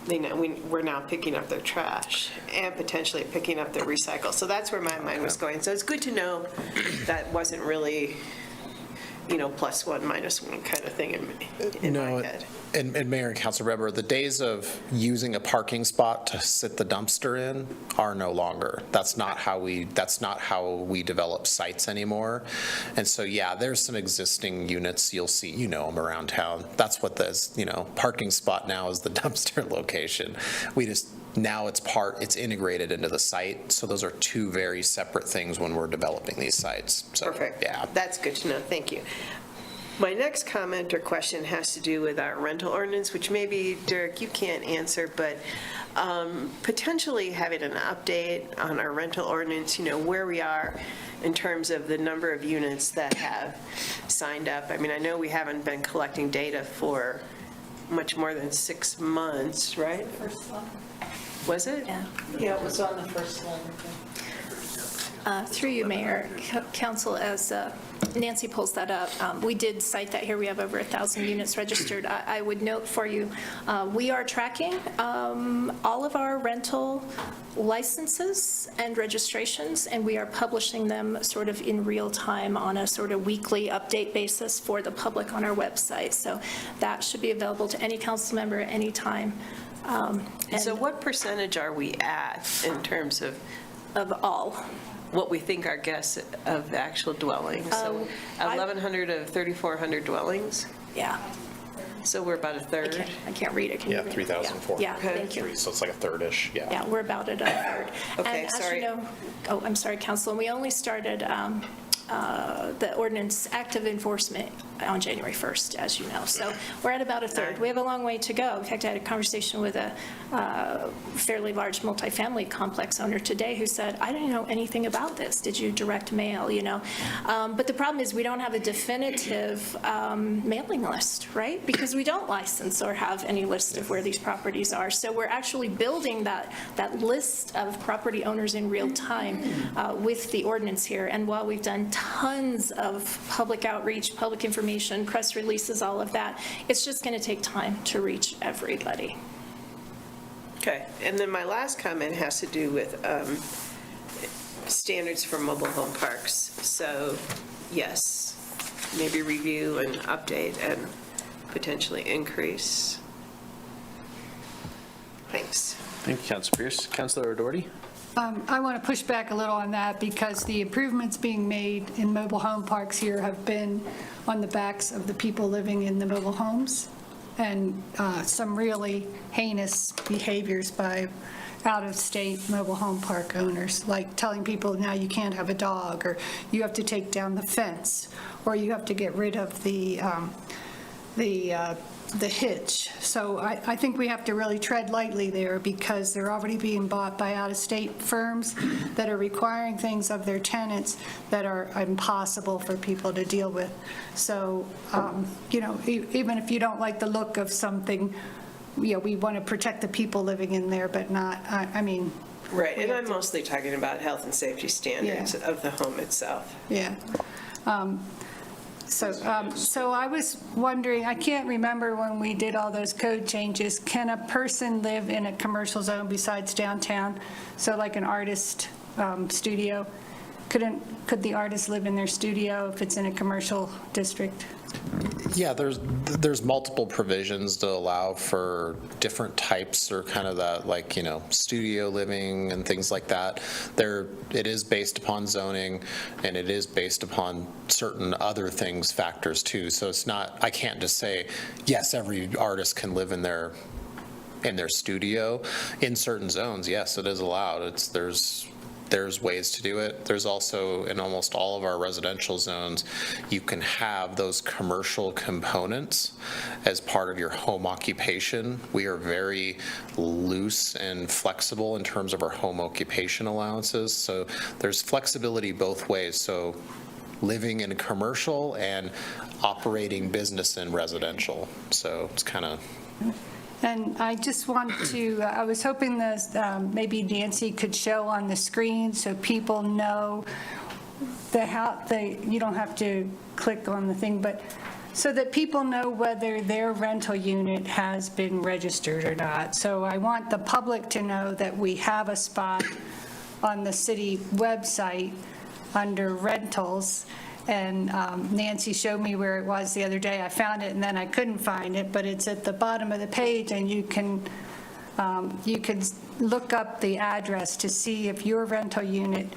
E: they know we're now picking up their trash and potentially picking up their recycle. So that's where my mind was going. So it's good to know that wasn't really, you know, +1, -1 kind of thing in my head.
C: And Mayor and Council Member, the days of using a parking spot to sit the dumpster in are no longer. That's not how we develop sites anymore. And so, yeah, there's some existing units you'll see, you know them around town. That's what this, you know, parking spot now is the dumpster location. Now it's integrated into the site. So those are two very separate things when we're developing these sites. So,
E: Perfect.
C: Yeah.
E: That's good to know. Thank you. My next comment or question has to do with our rental ordinance, which maybe, Derek, you can't answer, but potentially having an update on our rental ordinance, you know, where we are in terms of the number of units that have signed up. I mean, I know we haven't been collecting data for much more than 6 months, right?
F: First one.
E: Was it?
F: Yeah.
D: Yeah, it was on the first one.
F: Through you, Mayor, Council, as Nancy pulls that up, we did cite that here. We have over 1,000 units registered. I would note for you, we are tracking all of our rental licenses and registrations, and we are publishing them sort of in real time on a sort of weekly update basis for the public on our website. So that should be available to any council member at any time.
E: So what percentage are we at in terms of
F: all.
E: what we think our guess of the actual dwellings? So 1,100 of 3,400 dwellings?
F: Yeah.
E: So we're about a third?
F: I can't read it. Can you
C: Yeah,
F: read it?
C: 3,400.
F: Yeah, thank you.
C: So it's like a third-ish, yeah.
F: Yeah, we're about at a third.
E: Okay,
F: And as
E: sorry.
F: you know, oh, I'm sorry, Council, we only started the ordinance active enforcement on January 1st, as you know. So we're at about a third. We have a long way to go. In fact, I had a conversation with a fairly large multifamily complex owner today who said, I didn't know anything about this. Did you direct mail, you know? But the problem is we don't have a definitive mailing list, right? Because we don't license or have any list of where these properties are. So we're actually building that list of property owners in real time with the ordinance here. And while we've done tons of public outreach, public information, press releases, all of that, it's just going to take time to reach everybody.
E: Okay, and then my last comment has to do with standards for mobile home parks. So, yes, maybe review and update and potentially increase. Thanks.
A: Thank you, Councilor Pierce. Councilor O'Doherty?
G: I want to push back a little on that because the improvements being made in mobile home parks here have been on the backs of the people living in the mobile homes, and some really heinous behaviors by out-of-state mobile home park owners, like telling people now you can't have a dog, or you have to take down the fence, or you have to get rid of the hitch. So I think we have to really tread lightly there because they're already being bought by out-of-state firms that are requiring things of their tenants that are impossible for people to deal with. So, you know, even if you don't like the look of something, you know, we want to protect the people living in there, but not, I mean.
E: Right, and I'm mostly talking about health and safety standards of the home itself.
G: Yeah. So I was wondering, I can't remember when we did all those code changes, can a person live in a commercial zone besides downtown? So like an artist studio. Could the artist live in their studio if it's in a commercial district?
C: Yeah, there's multiple provisions to allow for different types or kind of that, like, studio living and things like that. It is based upon zoning, and it is based upon certain other things, factors too. So it's not, I can't just say, yes, every artist can live in their studio. In certain zones, yes, it is allowed. There's ways to do it. There's also, in almost all of our residential zones, you can have those commercial components as part of your home occupation. We are very loose and flexible in terms of our home occupation allowances. So there's flexibility both ways. So living in commercial and operating business in residential. So it's kind of...
G: And I just want to, I was hoping that maybe Nancy could show on the screen so people know you don't have to click on the thing, but so that people know whether their rental unit has been registered or not. So I want the public to know that we have a spot on the city website under rentals. And Nancy showed me where it was the other day. I found it and then I couldn't find it, but it's at the bottom of the page, and you can look up the address to see if your rental unit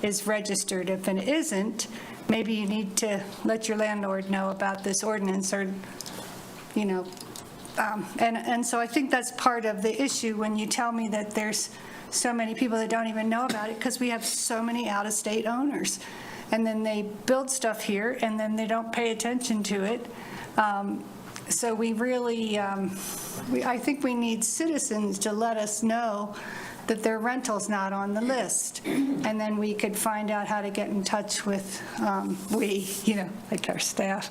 G: is registered. If it isn't, maybe you need to let your landlord know about this ordinance, or, and so I think that's part of the issue when you tell me that there's so many people that don't even know about it, because we have so many out-of-state owners. And then they build stuff here, and then they don't pay attention to it. So we really, I think we need citizens to let us know that their rental's not on the list. And then we could find out how to get in touch with, like our staff.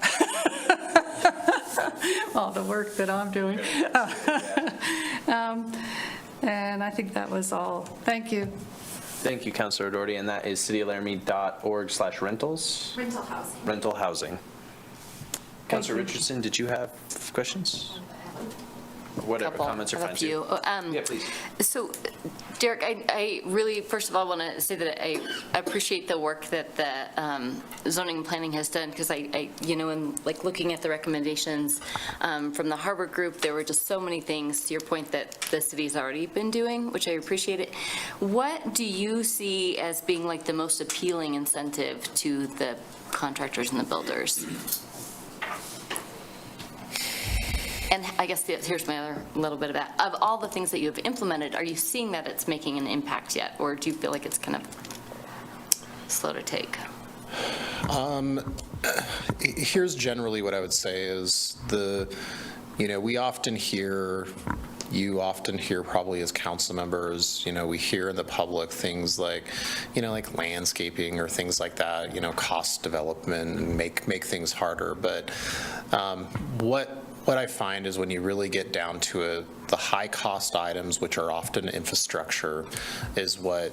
G: All the work that I'm doing. And I think that was all. Thank you.
A: Thank you, Councilor Doherty, and that is cityoflaramie.org/rentals.
B: Rental housing.
A: Rental housing. Councilor Richardson, did you have questions? Whatever, comments are fine too. Yeah, please.
H: So, Derek, I really, first of all, want to say that I appreciate the work that the zoning and planning has done, because I in like looking at the recommendations from the Harvard group, there were just so many things, to your point, that the city's already been doing, which I appreciate it. What do you see as being like the most appealing incentive to the contractors and the builders? And I guess here's my other little bit of that. Of all the things that you have implemented, are you seeing that it's making an impact yet? Or do you feel like it's kind of slow to take?
C: Here's generally what I would say is we often hear, you often hear probably as council members, we hear in the public things like, like landscaping or things like that, cost development and make things harder. But what I find is when you really get down to it, the high-cost items, which are often infrastructure, is what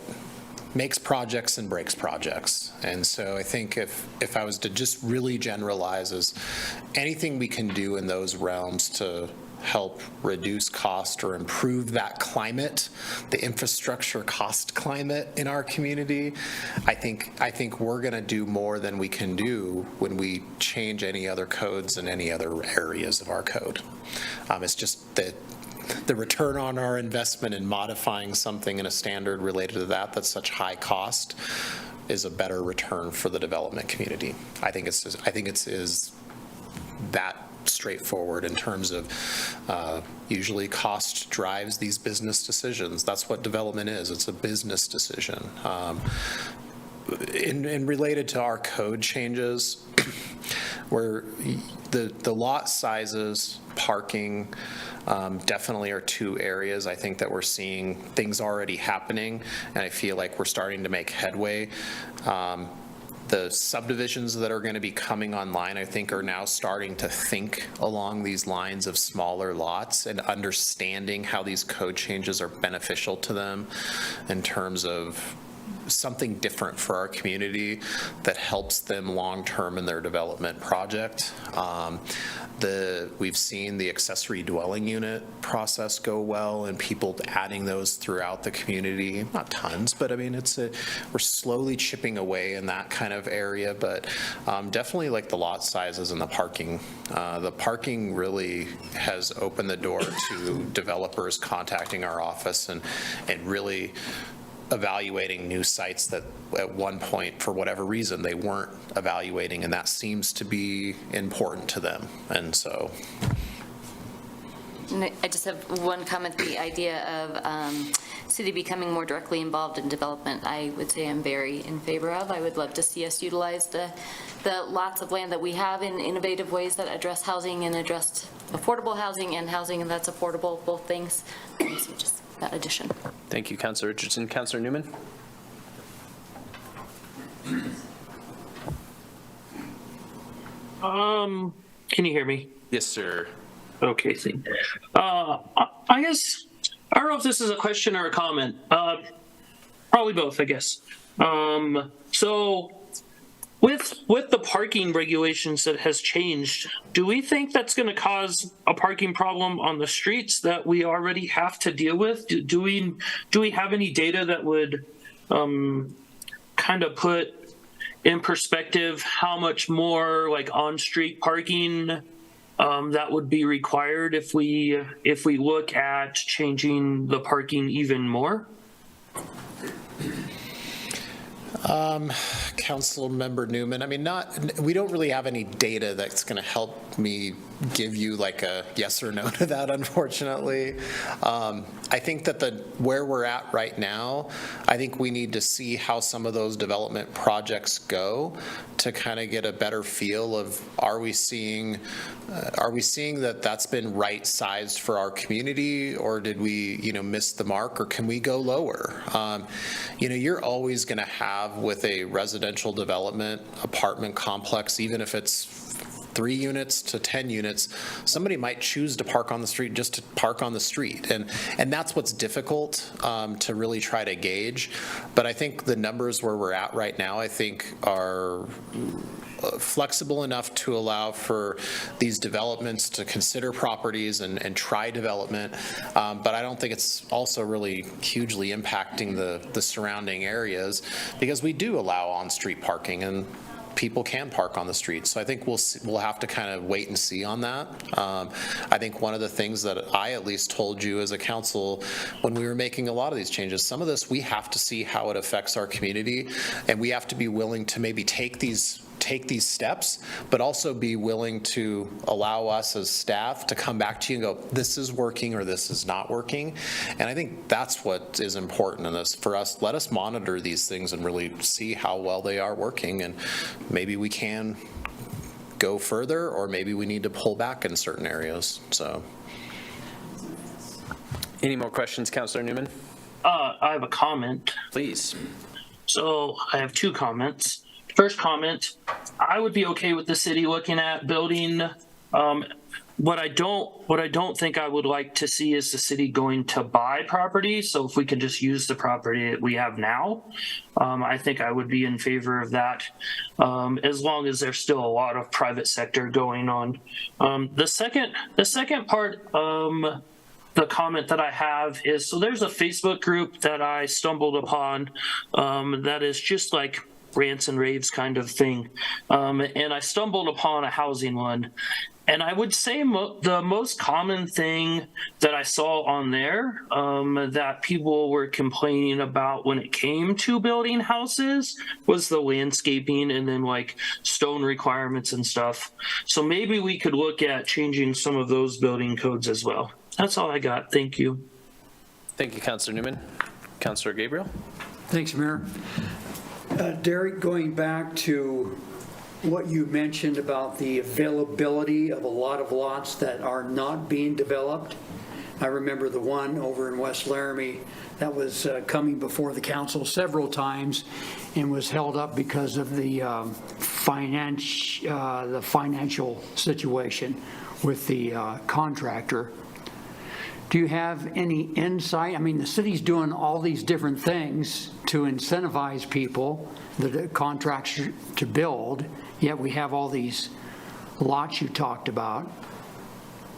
C: makes projects and breaks projects. And so I think if I was to just really generalize, is anything we can do in those realms to help reduce cost or improve that climate, the infrastructure cost climate in our community, I think we're going to do more than we can do when we change any other codes in any other areas of our code. It's just that the return on our investment in modifying something in a standard related to that's such high cost is a better return for the development community. I think it's that straightforward in terms of usually cost drives these business decisions. That's what development is. It's a business decision. And related to our code changes, where the lot sizes, parking, definitely are two areas I think that we're seeing things already happening, and I feel like we're starting to make headway. The subdivisions that are going to be coming online, I think, are now starting to think along these lines of smaller lots and understanding how these code changes are beneficial to them in terms of something different for our community that helps them long-term in their development project. We've seen the accessory dwelling unit process go well and people adding those throughout the community. Not tons, but I mean, we're slowly chipping away in that kind of area, but definitely like the lot sizes and the parking. The parking really has opened the door to developers contacting our office and really evaluating new sites that at one point, for whatever reason, they weren't evaluating, and that seems to be important to them. And so.
H: And I just have one comment, the idea of city becoming more directly involved in development, I would say I'm very in favor of. I would love to see us utilize the lots of land that we have in innovative ways that address housing and address affordable housing and housing that's affordable, both things. So just that addition.
A: Thank you, Councillor Richardson. Councillor Newman?
I: Can you hear me?
A: Yes, sir.
I: Okay, see. I guess, I don't know if this is a question or a comment. Probably both, I guess. So with the parking regulations that has changed, do we think that's going to cause a parking problem on the streets that we already have to deal with? Do we have any data that would kind of put in perspective how much more like on-street parking that would be required if we look at changing the parking even more?
C: Council Member Newman, I mean, we don't really have any data that's going to help me give you like a yes or no to that, unfortunately. I think that where we're at right now, I think we need to see how some of those development projects go to kind of get a better feel of, are we seeing that that's been right sized for our community, or did we, miss the mark, or can we go lower? You're always going to have with a residential development apartment complex, even if it's 3 units to 10 units, somebody might choose to park on the street just to park on the street. And that's what's difficult to really try to gauge. But I think the numbers where we're at right now, I think are flexible enough to allow for these developments to consider properties and try development. But I don't think it's also really hugely impacting the surrounding areas, because we do allow on-street parking and people can park on the street. So I think we'll have to kind of wait and see on that. I think one of the things that I at least told you as a council when we were making a lot of these changes, some of this we have to see how it affects our community, and we have to be willing to maybe take these steps, but also be willing to allow us as staff to come back to you and go, this is working or this is not working. And I think that's what is important in this for us. Let us monitor these things and really see how well they are working, and maybe we can go further, or maybe we need to pull back in certain areas. So,
A: any more questions, Councillor Newman?
I: I have a comment.
A: Please.
I: So I have 2 comments. First comment, I would be okay with the city looking at building. What I don't think I would like to see is the city going to buy property. So if we can just use the property that we have now, I think I would be in favor of that, as long as there's still a lot of private sector going on. The second part, the comment that I have is, so there's a Facebook group that I stumbled upon that is just like rants and raves kind of thing. And I stumbled upon a housing one. And I would say the most common thing that I saw on there that people were complaining about when it came to building houses was the landscaping and then like stone requirements and stuff. So maybe we could look at changing some of those building codes as well. That's all I got. Thank you.
A: Thank you, Councillor Newman. Councillor Gabriel?
J: Thanks, Mayor. Derek, going back to what you mentioned about the availability of a lot of lots that are not being developed, I remember the one over in West Laramie that was coming before the council several times and was held up because of the financial situation with the contractor. Do you have any insight? I mean, the city's doing all these different things to incentivize people, the contracts to build, yet we have all these lots you talked about.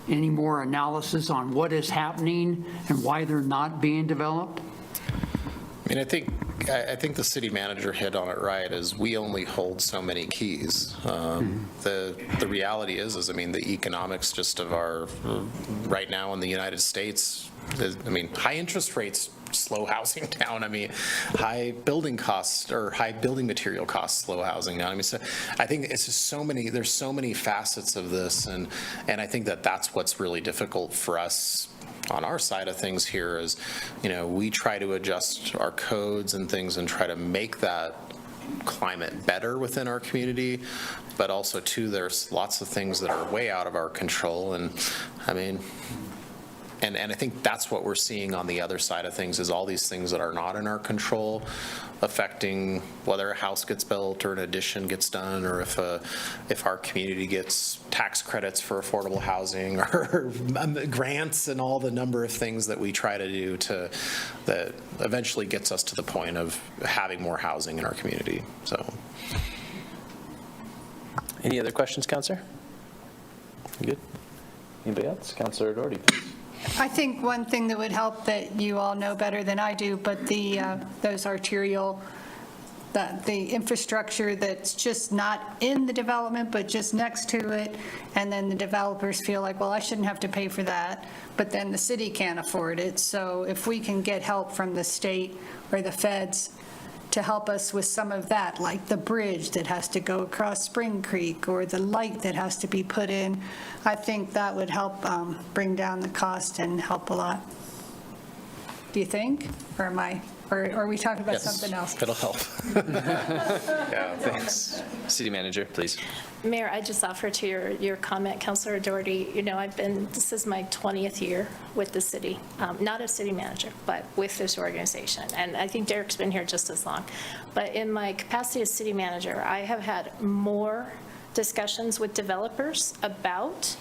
J: Any more analysis on what is happening and why they're not being developed?
C: I mean, I think the city manager hit on it right, is we only hold so many keys. The reality is, I mean, the economics just of our, right now in the United States, I mean, high interest rates slow housing down. I mean, high building costs or high building material costs slow housing down. I mean, so I think it's just so many, there's so many facets of this, and I think that that's what's really difficult for us on our side of things here is, you know, we try to adjust our codes and things and try to make that climate better within our community, but also too, there's lots of things that are way out of our control. And I mean, and I think that's what we're seeing on the other side of things, is all these things that are not in our control affecting whether a house gets built or an addition gets done, or if our community gets tax credits for affordable housing or grants, and all the number of things that we try to do that eventually gets us to the point of having more housing in our community. So,
A: Any other questions, Councillor? Good. Anybody else? Councillor Doherty, please.
G: I think one thing that would help that you all know better than I do, but those arterial, the infrastructure that's just not in the development, but just next to it, and then the developers feel like, well, I shouldn't have to pay for that, but then the city can't afford it. So if we can get help from the state or the feds to help us with some of that, like the bridge that has to go across Spring Creek or the light that has to be put in, I think that would help bring down the cost and help a lot. Do you think? Or are we talking about something else?
C: It'll help.
A: Yeah, thanks. City Manager, please.
F: Mayor, I just offer to your comment, Councilor Doherty, you know, this is my 20th year with the city, not as city manager, but with this organization. And I think Derek's been here just as long. But in my capacity as city manager, I have had more discussions with developers about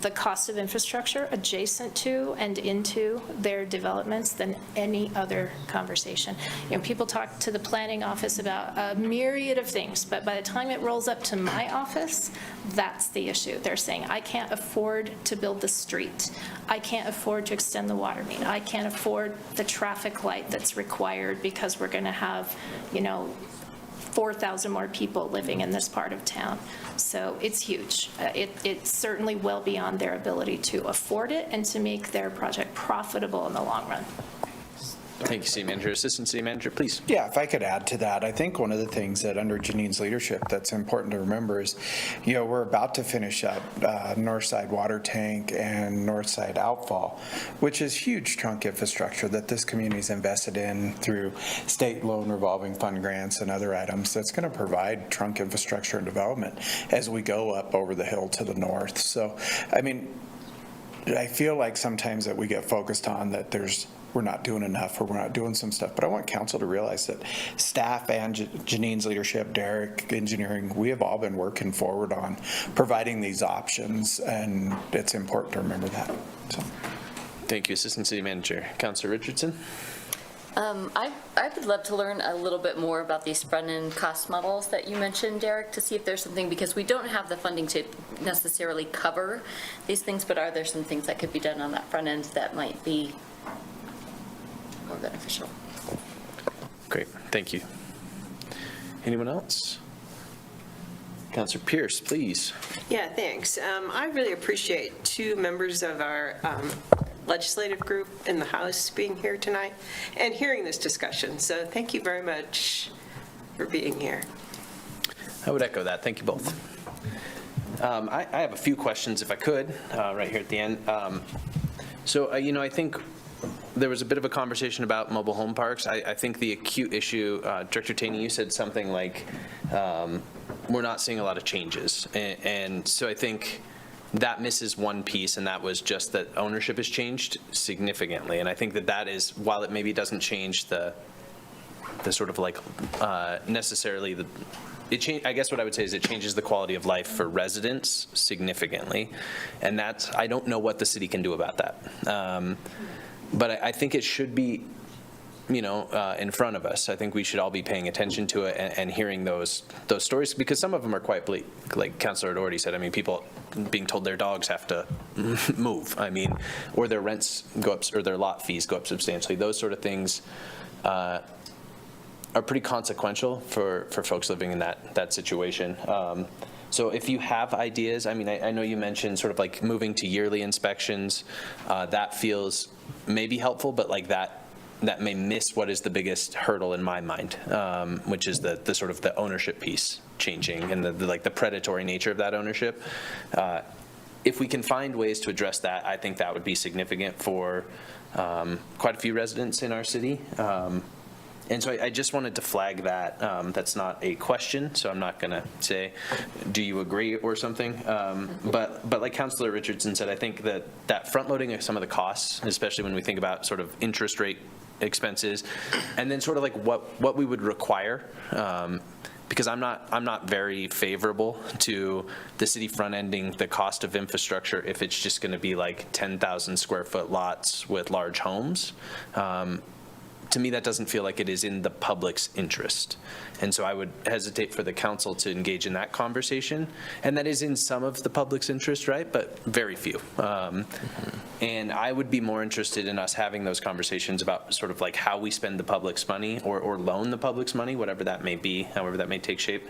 F: the cost of infrastructure adjacent to and into their developments than any other conversation. You know, people talk to the planning office about a myriad of things, but by the time it rolls up to my office, that's the issue. They're saying, I can't afford to build the street. I can't afford to extend the water main. I can't afford the traffic light that's required because we're going to have, you know, 4,000 more people living in this part of town. So it's huge. It's certainly well beyond their ability to afford it and to make their project profitable in the long run.
A: Thank you, City Manager. Assistant City Manager, please.
K: Yeah, if I could add to that, I think one of the things that under Janine's leadership that's important to remember is, you know, we're about to finish up North Side Water Tank and North Side Outfall, which is huge trunk infrastructure that this community's invested in through state loan revolving fund grants and other items that's going to provide trunk infrastructure and development as we go up over the hill to the north. So, I mean, I feel like sometimes that we get focused on that we're not doing enough or we're not doing some stuff, but I want council to realize that staff and Janine's leadership, Derek, engineering, we have all been working forward on providing these options, and it's important to remember that. So.
A: Thank you, Assistant City Manager. Councilor Richardson?
H: I would love to learn a little bit more about these front-end cost models that you mentioned, Derek, to see if there's something, because we don't have the funding to necessarily cover these things, but are there some things that could be done on that front end that might be more beneficial?
A: Great, thank you. Anyone else? Councilor Pierce, please.
E: Yeah, thanks. I really appreciate two members of our legislative group in the House being here tonight and hearing this discussion. So thank you very much for being here.
A: I would echo that. Thank you both. I have a few questions, if I could, right here at the end. So, you know, I think there was a bit of a conversation about mobile home parks. I think the acute issue, Director Taney, you said something like, we're not seeing a lot of changes. And so I think that misses one piece, and that was just that ownership has changed significantly. And I think that is, while it maybe doesn't change the the sort of like necessarily the, I guess what I would say is it changes the quality of life for residents significantly. And that's, I don't know what the city can do about that. But I think it should be, in front of us. I think we should all be paying attention to it and hearing those stories, because some of them are quite bleak. Like Councilor had already said, I mean, people being told their dogs have to move, or their rents go up, or their lot fees go up substantially. Those sort of things are pretty consequential for folks living in that situation. So if you have ideas, I know you mentioned sort of like moving to yearly inspections. That feels maybe helpful, but like that may miss what is the biggest hurdle in my mind, which is the sort of the ownership piece changing and the predatory nature of that ownership. If we can find ways to address that, I think that would be significant for quite a few residents in our city. And so I just wanted to flag that. That's not a question, so I'm not going to say, do you agree or something? But like Councilor Richardson said, I think that front loading of some of the costs, especially when we think about sort of interest rate expenses, and then sort of like what we would require, because I'm not very favorable to the city front-ending the cost of infrastructure if it's just going to be like 10,000 square foot lots with large homes. To me, that doesn't feel like it is in the public's interest. And so I would hesitate for the council to engage in that conversation. And that is in some of the public's interest, right? But very few. And I would be more interested in us having those conversations about sort of like how we spend the public's money or loan the public's money, whatever that may be, however that may take shape,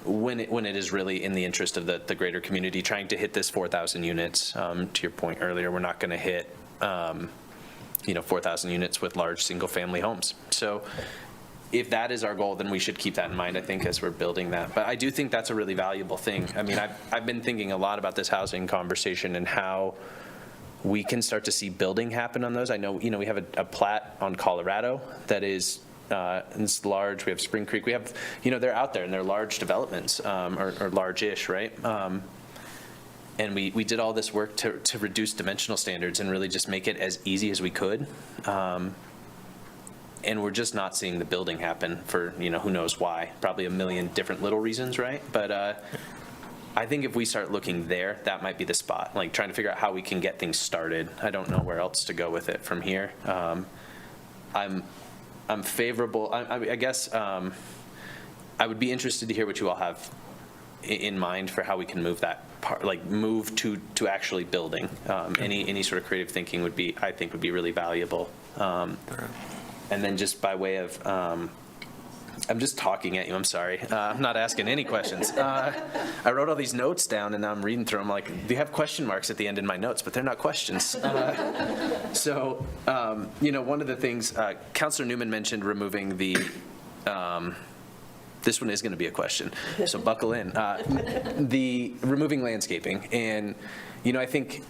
A: when it is really in the interest of the greater community, trying to hit this 4,000 units. To your point earlier, we're not going to hit 4,000 units with large single-family homes. So if that is our goal, then we should keep that in mind, I think, as we're building that. But I do think that's a really valuable thing. I mean, I've been thinking a lot about this housing conversation and how we can start to see building happen on those. I know, we have a plat on Colorado that is it's large. We have Spring Creek. We have, they're out there and they're large developments, or large-ish, right? And we did all this work to reduce dimensional standards and really just make it as easy as we could. And we're just not seeing the building happen for, who knows why. Probably a million different little reasons, right? But I think if we start looking there, that might be the spot, like trying to figure out how we can get things started. I don't know where else to go with it from here. I'm favorable. I guess I would be interested to hear what you all have in mind for how we can move that part, like move to actually building. Any sort of creative thinking I think would be really valuable. And then just by way of, I'm just talking at you, I'm sorry. I'm not asking any questions. I wrote all these notes down and now I'm reading through them like, they have question marks at the end in my notes, but they're not questions. So, one of the things, Councilor Newman mentioned removing the, this one is going to be a question, so buckle in. The removing landscaping. And, I think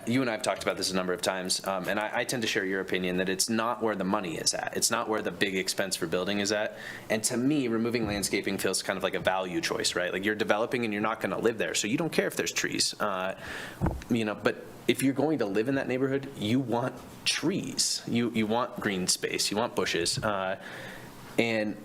A: you and I have talked about this a number of times, and I tend to share your opinion that it's not where the money is at. It's not where the big expense for building is at. And to me, removing landscaping feels kind of like a value choice, right? Like you're developing and you're not going to live there, so you don't care if there's trees. But if you're going to live in that neighborhood, you want trees. You want green space. You want bushes. And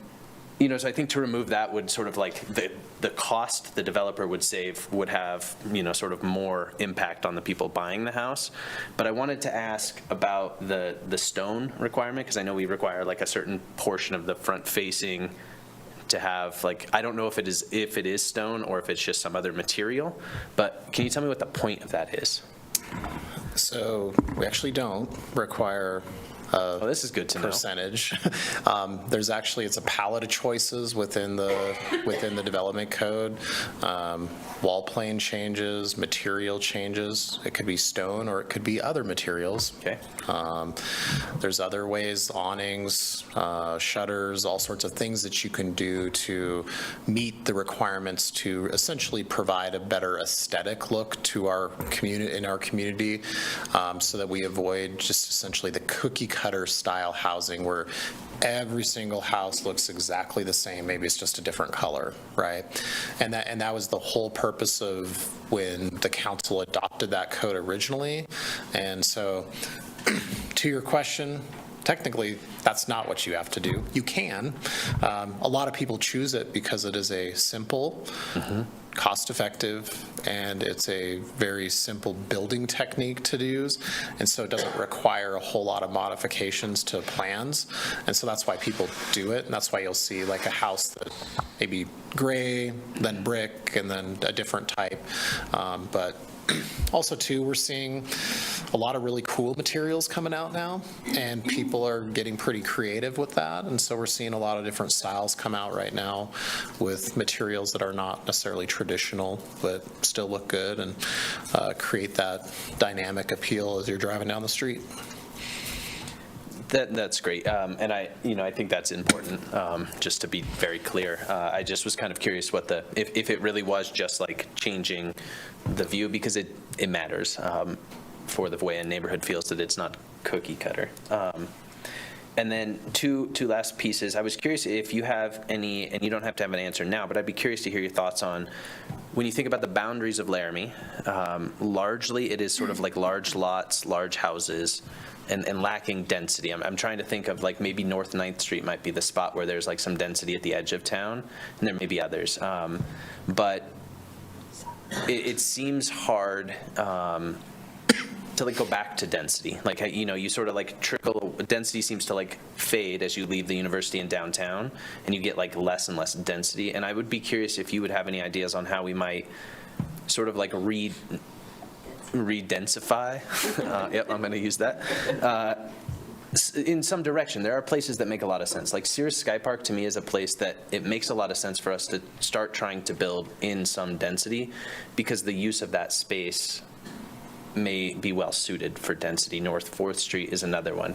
A: so I think to remove that would sort of like the cost the developer would save would have, sort of more impact on the people buying the house. But I wanted to ask about the stone requirement, because I know we require like a certain portion of the front facing to have, like, I don't know if it is stone or if it's just some other material, but can you tell me what the point of that is?
C: So we actually don't require
A: this is good to know.
C: Percentage. There's actually, it's a palette of choices within the development code. Wall plane changes, material changes. It could be stone or it could be other materials.
A: Okay.
C: There's other ways, awnings, shutters, all sorts of things that you can do to meet the requirements to essentially provide a better aesthetic look to our community, so that we avoid just essentially the cookie cutter style housing where every single house looks exactly the same. Maybe it's just a different color, right? And that was the whole purpose of when the council adopted that code originally. And so to your question, technically, that's not what you have to do. You can. A lot of people choose it because it is a simple, cost-effective, and it's a very simple building technique to use, and so it doesn't require a whole lot of modifications to plans, and so that's why people do it, and that's why you'll see like a house that maybe gray, then brick, and then a different type, but also, too, we're seeing a lot of really cool materials coming out now, and people are getting pretty creative with that, and so we're seeing a lot of different styles come out right now with materials that are not necessarily traditional, but still look good and create that dynamic appeal as you're driving down the street.
A: That's great, and I think that's important. Just to be very clear, I just was kind of curious what if it really was just like changing the view, because it matters for the way a neighborhood feels, that it's not cookie cutter. And then two last pieces. I was curious if you have any, and you don't have to have an answer now, but I'd be curious to hear your thoughts on when you think about the boundaries of Laramie. Largely, it is sort of like large lots, large houses. And lacking density. I'm trying to think of like maybe North 9th Street might be the spot where there's like some density at the edge of town, and there may be others. But it seems hard to like go back to density. Like, you sort of like density seems to like fade as you leave the university in downtown, and you get like less and less density. And I would be curious if you would have any ideas on how we might sort of like re-densify, yep, I'm going to use that, in some direction. There are places that make a lot of sense. Like Sears Sky Park to me is a place that it makes a lot of sense for us to start trying to build in some density, because the use of that space may be well suited for density. North 4th Street is another one,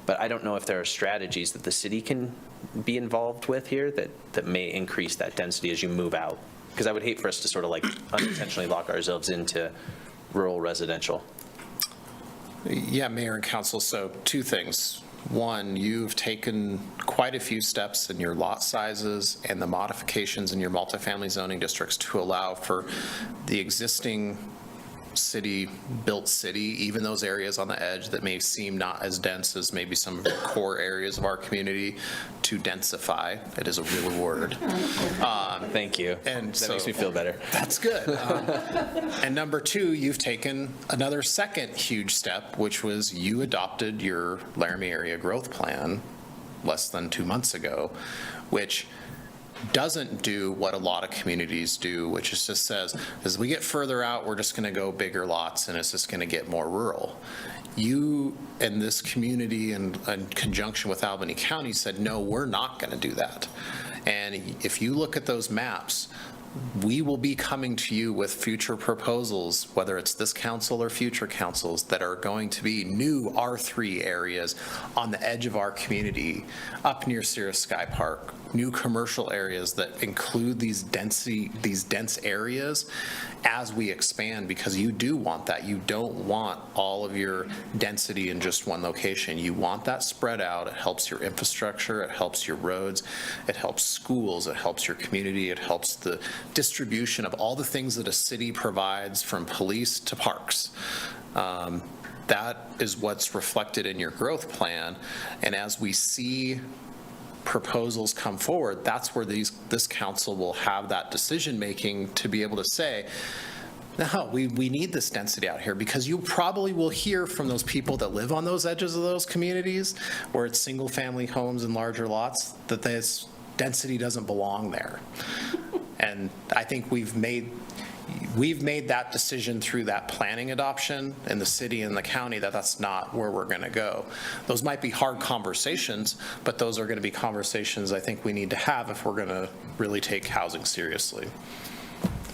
A: but I don't know if there are strategies that the city can be involved with here that may increase that density as you move out, because I would hate for us to sort of like unintentionally lock ourselves into rural residential.
C: Yeah, Mayor and Council, so two things. One, you've taken quite a few steps in your lot sizes and the modifications in your multifamily zoning districts to allow for the existing built city, even those areas on the edge that may seem not as dense as maybe some of the core areas of our community, to densify. It is a real word.
A: Thank you.
C: And
A: that makes me feel better.
C: That's good. And number two, you've taken another second huge step, which was you adopted your Laramie Area Growth Plan less than 2 months ago, which doesn't do what a lot of communities do, which is just says, as we get further out, we're just going to go bigger lots, and it's just going to get more rural. You and this community, in conjunction with Albany County, said, no, we're not going to do that. And if you look at those maps, we will be coming to you with future proposals, whether it's this council or future councils, that are going to be new R3 areas on the edge of our community, up near Sears Sky Park, new commercial areas that include these dense areas as we expand, because you do want that. You don't want all of your density in just one location. You want that spread out. It helps your infrastructure. It helps your roads. It helps schools. It helps your community. It helps the distribution of all the things that a city provides, from police to parks. That is what's reflected in your growth plan. And as we see proposals come forward, that's where this council will have that decision-making to be able to say, no, we need this density out here, because you probably will hear from those people that live on those edges of those communities where it's single-family homes and larger lots, that this density doesn't belong there. And I think we've made that decision through that planning adoption in the city and the county, that that's not where we're going to go. Those might be hard conversations, but those are going to be conversations I think we need to have if we're going to really take housing seriously.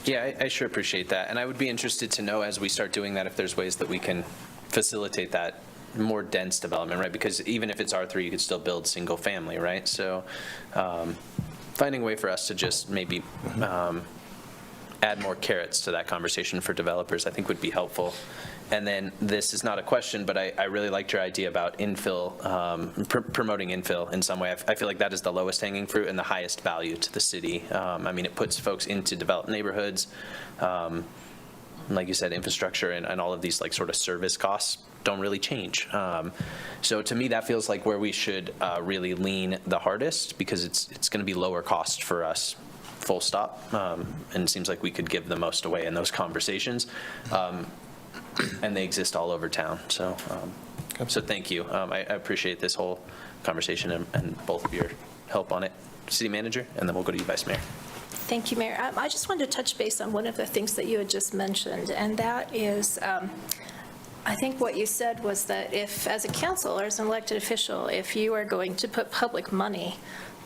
A: Yeah, I sure appreciate that. And I would be interested to know, as we start doing that, if there's ways that we can facilitate that more dense development, right? Because even if it's R3, you could still build single family, right? So finding a way for us to just maybe add more carrots to that conversation for developers, I think would be helpful. And then this is not a question, but I really liked your idea about infill, promoting infill in some way. I feel like that is the lowest hanging fruit and the highest value to the city. I mean, it puts folks into developed neighborhoods. like you said, infrastructure and all of these like sort of service costs don't really change. So to me, that feels like where we should really lean the hardest, because it's going to be lower cost for us, full stop. And it seems like we could give the most away in those conversations. And they exist all over town. So, so thank you. I appreciate this whole conversation and both of your help on it. City Manager, and then we'll go to you, Vice Mayor.
F: Thank you, Mayor. I just wanted to touch base on one of the things that you had just mentioned, and that is, I think what you said was that if, as a council or as an elected official, if you are going to put public money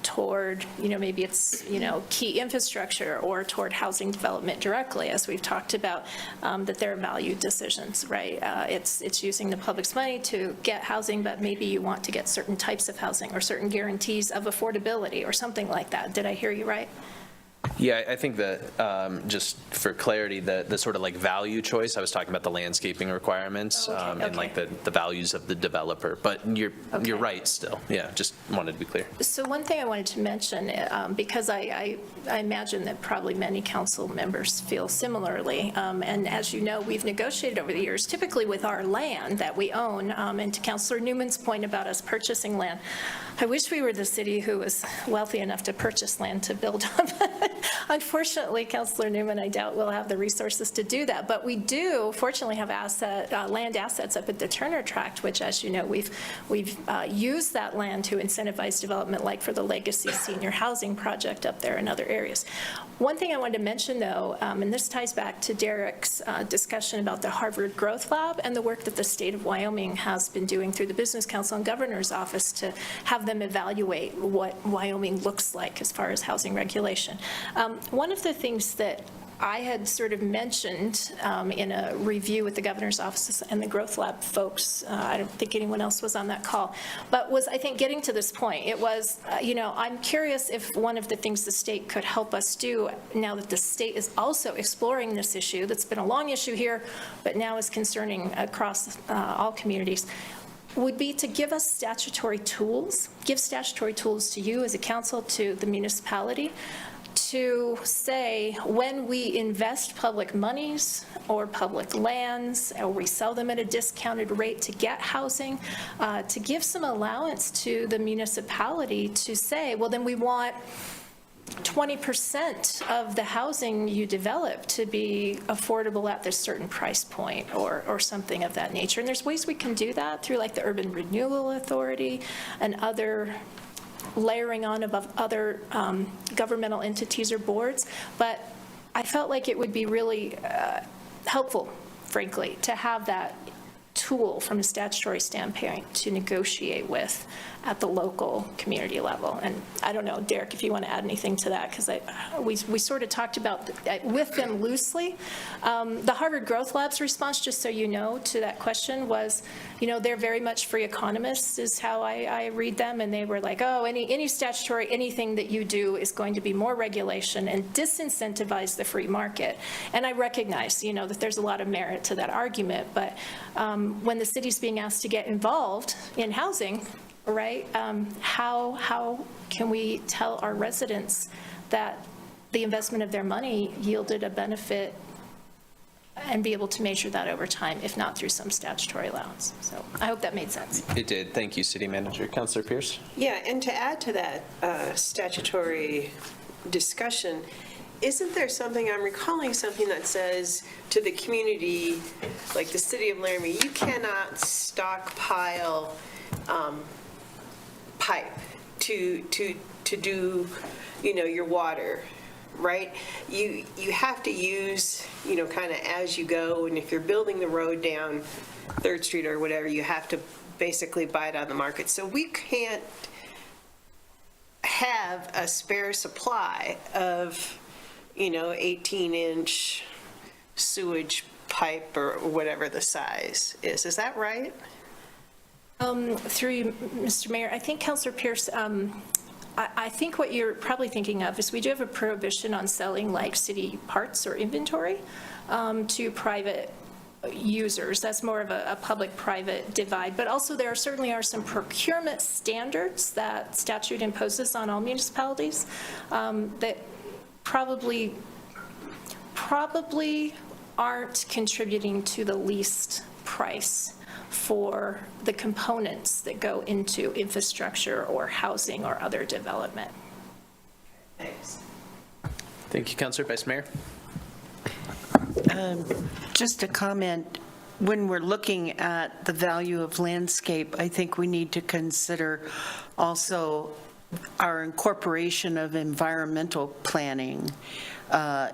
F: toward, maybe it's, key infrastructure or toward housing development directly, as we've talked about, that there are value decisions, right? It's using the public's money to get housing, but maybe you want to get certain types of housing or certain guarantees of affordability or something like that. Did I hear you right?
A: Yeah, I think that just for clarity, the sort of like value choice, I was talking about the landscaping requirements and like the values of the developer, but you're right still. Yeah, just wanted to be clear.
F: So one thing I wanted to mention, because I imagine that probably many council members feel similarly, and as you know, we've negotiated over the years, typically with our land that we own, and to Councilor Newman's point about us purchasing land, I wish we were the city who was wealthy enough to purchase land to build up. Unfortunately, Councilor Newman, I doubt we'll have the resources to do that, but we do fortunately have land assets up at the Turner Tract, which, as you know, we've used that land to incentivize development, like for the Legacy Senior Housing Project up there and other areas. One thing I wanted to mention, though, and this ties back to Derek's discussion about the Harvard Growth Lab and the work that the state of Wyoming has been doing through the Business Council and Governor's Office to have them evaluate what Wyoming looks like as far as housing regulation. One of the things that I had sort of mentioned in a review with the Governor's Office and the Growth Lab folks, I don't think anyone else was on that call, but was, I think, getting to this point. It was, I'm curious if one of the things the state could help us do, now that the state is also exploring this issue, that's been a long issue here, but now is concerning across all communities, would be to give us statutory tools, give statutory tools to you as a council, to the municipality, to say when we invest public monies or public lands, or we sell them at a discounted rate to get housing, to give some allowance to the municipality to say, well, then we want 20% of the housing you develop to be affordable at this certain price point, or something of that nature. And there's ways we can do that through like the Urban Renewal Authority and other layering on of other governmental entities or boards. But I felt like it would be really helpful, frankly, to have that tool from a statutory standpoint to negotiate with at the local community level. And I don't know, Derek, if you want to add anything to that, because we sort of talked about with them loosely. The Harvard Growth Lab's response, just so you know, to that question was, they're very much free economists is how I read them, and they were like, oh, any statutory, anything that you do is going to be more regulation and disincentivize the free market. And I recognize, that there's a lot of merit to that argument, but when the city's being asked to get involved in housing, right, how can we tell our residents that the investment of their money yielded a benefit, and be able to measure that over time, if not through some statutory allowance? So I hope that made sense.
A: It did. Thank you, City Manager. Councilor Pierce?
E: Yeah, and to add to that statutory discussion, isn't there something, I'm recalling something that says to the community, like the city of Laramie, you cannot stockpile pipe to do, your water, right? You have to use, kind of as you go, and if you're building the road down 3rd Street or whatever, you have to basically buy it on the market. So we can't have a spare supply of 18-inch sewage pipe or whatever the size is. Is that right?
F: Through you, Mr. Mayor, I think, Councilor Pierce, I think what you're probably thinking of is we do have a prohibition on selling like city parts or inventory to private users. That's more of a public-private divide. But also there certainly are some procurement standards that statute imposes on all municipalities that probably aren't contributing to the least price for the components that go into infrastructure or housing or other development.
E: Thanks.
A: Thank you, Councilor. Vice Mayor?
D: Just a comment, when we're looking at the value of landscape, I think we need to consider also our incorporation of environmental planning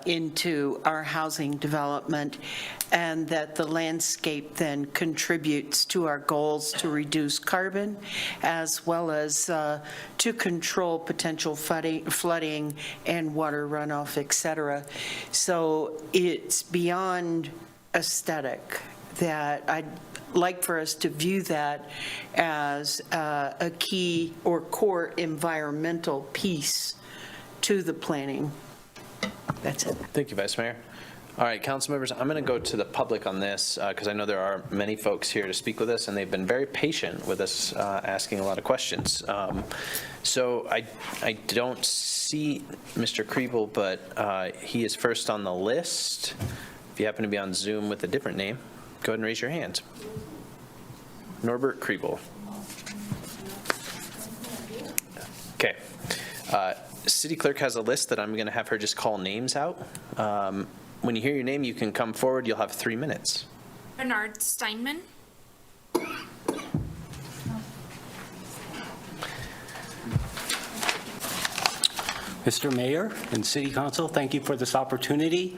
D: into our housing development, and that the landscape then contributes to our goals to reduce carbon, as well as to control potential flooding and water runoff, et cetera. So it's beyond aesthetic that I'd like for us to view that as a key or core environmental piece to the planning. That's it.
A: Thank you, Vice Mayor. All right, council members, I'm going to go to the public on this because I know there are many folks here to speak with us, and they've been very patient with us asking a lot of questions. So I don't see Mr. Kriebel, but he is first on the list. If you happen to be on Zoom with a different name, go ahead and raise your hand. Norbert Kriebel. Okay. City Clerk has a list that I'm going to have her just call names out. When you hear your name, you can come forward. You'll have 3 minutes.
B: Bernard Steinman.
L: Mr. Mayor and City Council, thank you for this opportunity.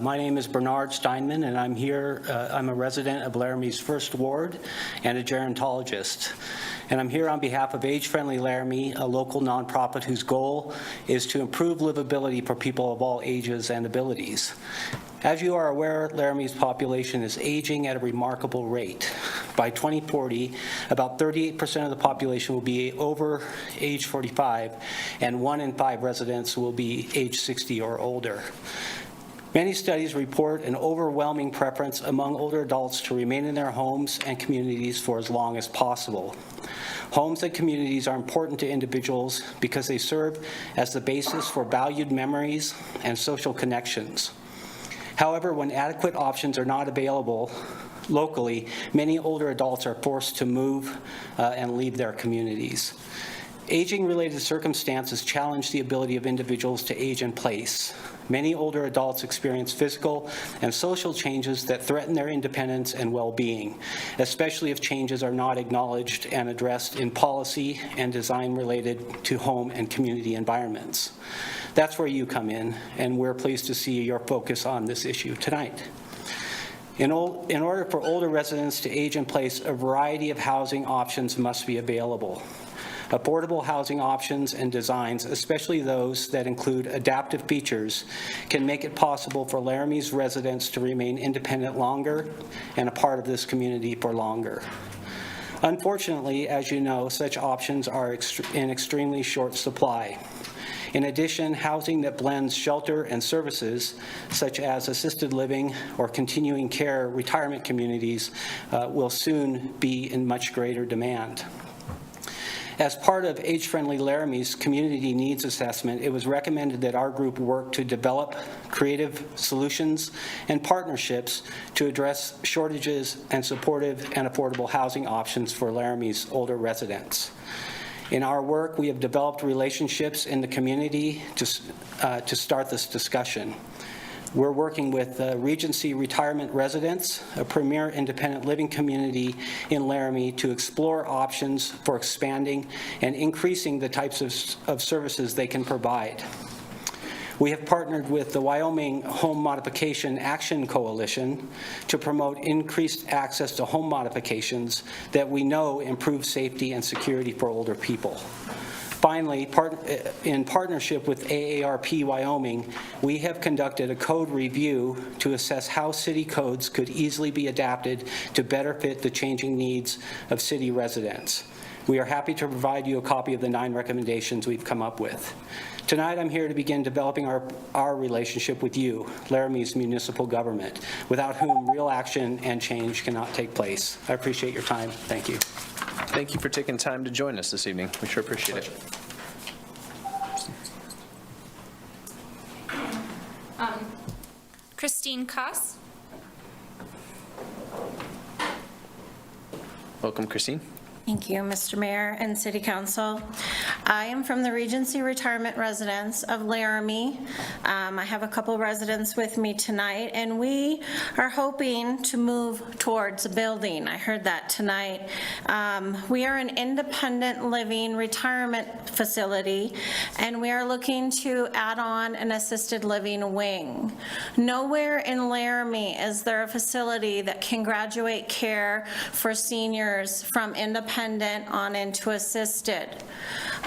L: My name is Bernard Steinman, and I'm here. I'm a resident of Laramie's First Ward and a gerontologist. And I'm here on behalf of Age Friendly Laramie, a local nonprofit whose goal is to improve livability for people of all ages and abilities. As you are aware, Laramie's population is aging at a remarkable rate. By 2040, about 38% of the population will be over age 45, and 1 in 5 residents will be age 60 or older. Many studies report an overwhelming preference among older adults to remain in their homes and communities for as long as possible. Homes and communities are important to individuals because they serve as the basis for valued memories and social connections. However, when adequate options are not available locally, many older adults are forced to move and leave their communities. Aging-related circumstances challenge the ability of individuals to age in place. Many older adults experience physical and social changes that threaten their independence and well-being, especially if changes are not acknowledged and addressed in policy and design related to home and community environments. That's where you come in, and we're pleased to see your focus on this issue tonight. In order for older residents to age in place, a variety of housing options must be available. Affordable housing options and designs, especially those that include adaptive features, can make it possible for Laramie's residents to remain independent longer and a part of this community for longer. Unfortunately, as you know, such options are in extremely short supply. In addition, housing that blends shelter and services, such as assisted living or continuing care retirement communities, will soon be in much greater demand. As part of Age Friendly Laramie's community needs assessment, it was recommended that our group work to develop creative solutions and partnerships to address shortages and supportive and affordable housing options for Laramie's older residents. In our work, we have developed relationships in the community to start this discussion. We're working with Regency Retirement Residents, a premier independent living community in Laramie, to explore options for expanding and increasing the types of services they can provide. We have partnered with the Wyoming Home Modification Action Coalition to promote increased access to home modifications that we know improve safety and security for older people. Finally, in partnership with AARP Wyoming, we have conducted a code review to assess how city codes could easily be adapted to better fit the changing needs of city residents. We are happy to provide you a copy of the 9 recommendations we've come up with. Tonight, I'm here to begin developing our relationship with you, Laramie's municipal government, without whom real action and change cannot take place. I appreciate your time. Thank you.
A: Thank you for taking time to join us this evening. We sure appreciate it.
M: Christine Koss.
A: Welcome, Christine.
N: Thank you, Mr. Mayor and City Council. I am from the Regency Retirement Residence of Laramie. I have a couple residents with me tonight, and we are hoping to move towards a building. I heard that tonight. We are an independent living retirement facility, and we are looking to add on an assisted living wing. Nowhere in Laramie is there a facility that can graduate care for seniors from independent on into assisted.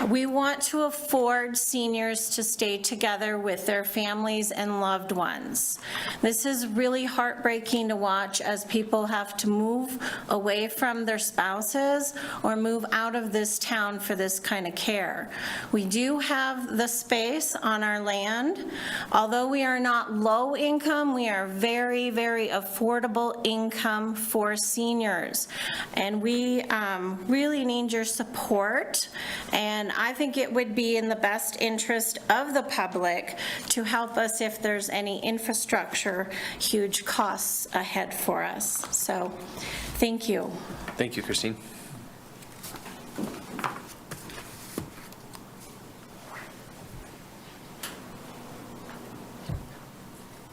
N: We want to afford seniors to stay together with their families and loved ones. This is really heartbreaking to watch as people have to move away from their spouses or move out of this town for this kind of care. We do have the space on our land. Although we are not low income, we are very, very affordable income for seniors. And we really need your support, and I think it would be in the best interest of the public to help us if there's any infrastructure, huge costs ahead for us. So, thank you.
A: Thank you, Christine.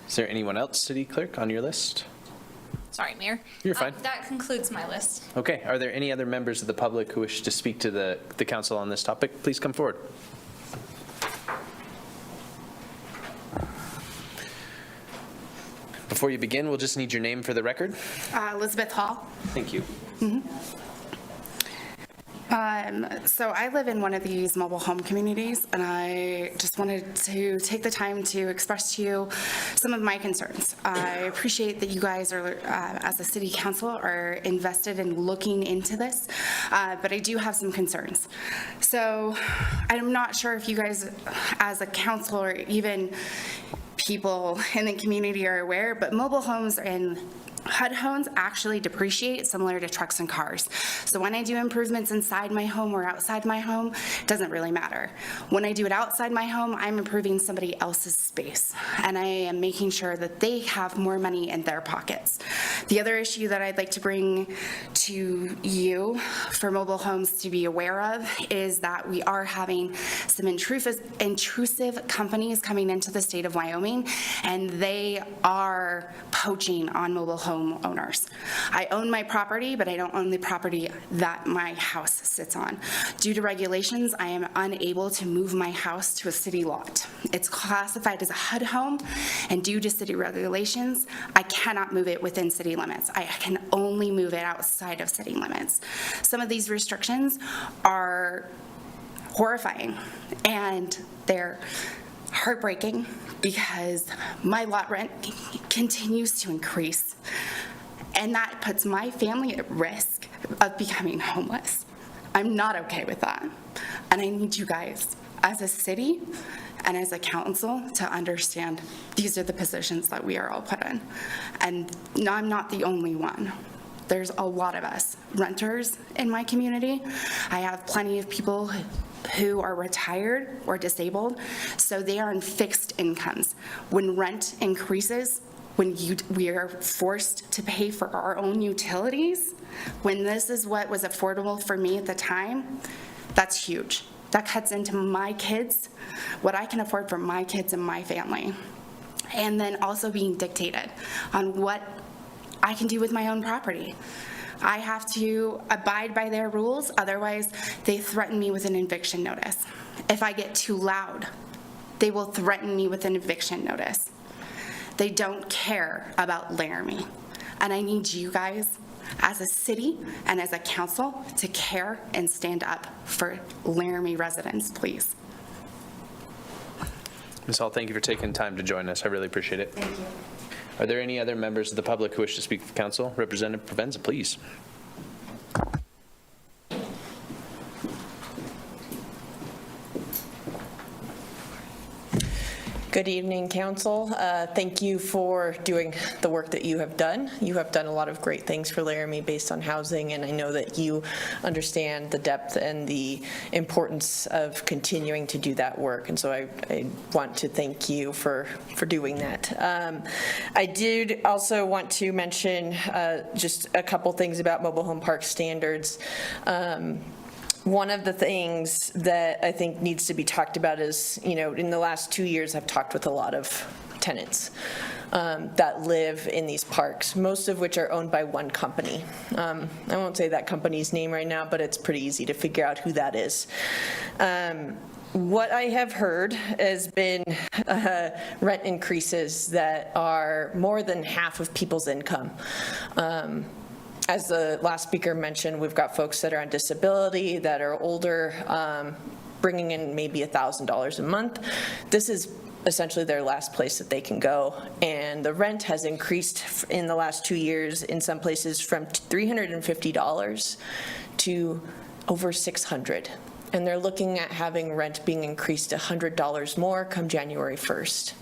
A: Is there anyone else, City Clerk, on your list?
M: Sorry, Mayor.
A: You're fine.
M: That concludes my list.
A: Okay, are there any other members of the public who wish to speak to the council on this topic? Please come forward. Before you begin, we'll just need your name for the record.
O: Elizabeth Hall.
A: Thank you.
O: So I live in one of these mobile home communities, and I just wanted to take the time to express to you some of my concerns. I appreciate that you guys are, as a city council, are invested in looking into this, but I do have some concerns. So I'm not sure if you guys, as a council, or even people in the community are aware, but mobile homes and HUD homes actually depreciate similar to trucks and cars. So when I do improvements inside my home or outside my home, it doesn't really matter. When I do it outside my home, I'm improving somebody else's space, and I am making sure that they have more money in their pockets. The other issue that I'd like to bring to you for mobile homes to be aware of is that we are having some intrusive companies coming into the state of Wyoming, and they are poaching on mobile home owners. I own my property, but I don't own the property that my house sits on. Due to regulations, I am unable to move my house to a city lot. It's classified as a HUD home, and due to city regulations, I cannot move it within city limits. I can only move it outside of city limits. Some of these restrictions are horrifying, and they're heartbreaking because my lot rent continues to increase, and that puts my family at risk of becoming homeless. I'm not okay with that, and I need you guys as a city and as a council to understand these are the positions that we are all put in, and I'm not the only one. There's a lot of us renters in my community. I have plenty of people who are retired or disabled, so they are on fixed incomes. When rent increases, when we are forced to pay for our own utilities, when this is what was affordable for me at the time, that's huge. That cuts into my kids, what I can afford for my kids and my family. And then also being dictated on what I can do with my own property. I have to abide by their rules, otherwise they threaten me with an eviction notice. If I get too loud, they will threaten me with an eviction notice. They don't care about Laramie, and I need you guys as a city and as a council to care and stand up for Laramie residents, please.
A: Ms. Hall, thank you for taking time to join us. I really appreciate it.
O: Thank you.
A: Are there any other members of the public who wish to speak to council? Representative Provenza, please.
P: Good evening, Council. Thank you for doing the work that you have done. You have done a lot of great things for Laramie based on housing, and I know that you understand the depth and the importance of continuing to do that work, and so I want to thank you for doing that. I did also want to mention just a couple things about mobile home park standards. One of the things that I think needs to be talked about is, in the last 2 years, I've talked with a lot of tenants that live in these parks, most of which are owned by one company. I won't say that company's name right now, but it's pretty easy to figure out who that is. What I have heard has been rent increases that are more than half of people's income. As the last speaker mentioned, we've got folks that are on disability, that are older, bringing in maybe $1,000 a month. This is essentially their last place that they can go. And the rent has increased in the last 2 years, in some places from $350 to over $600. And they're looking at having rent being increased $100 more come January 1st.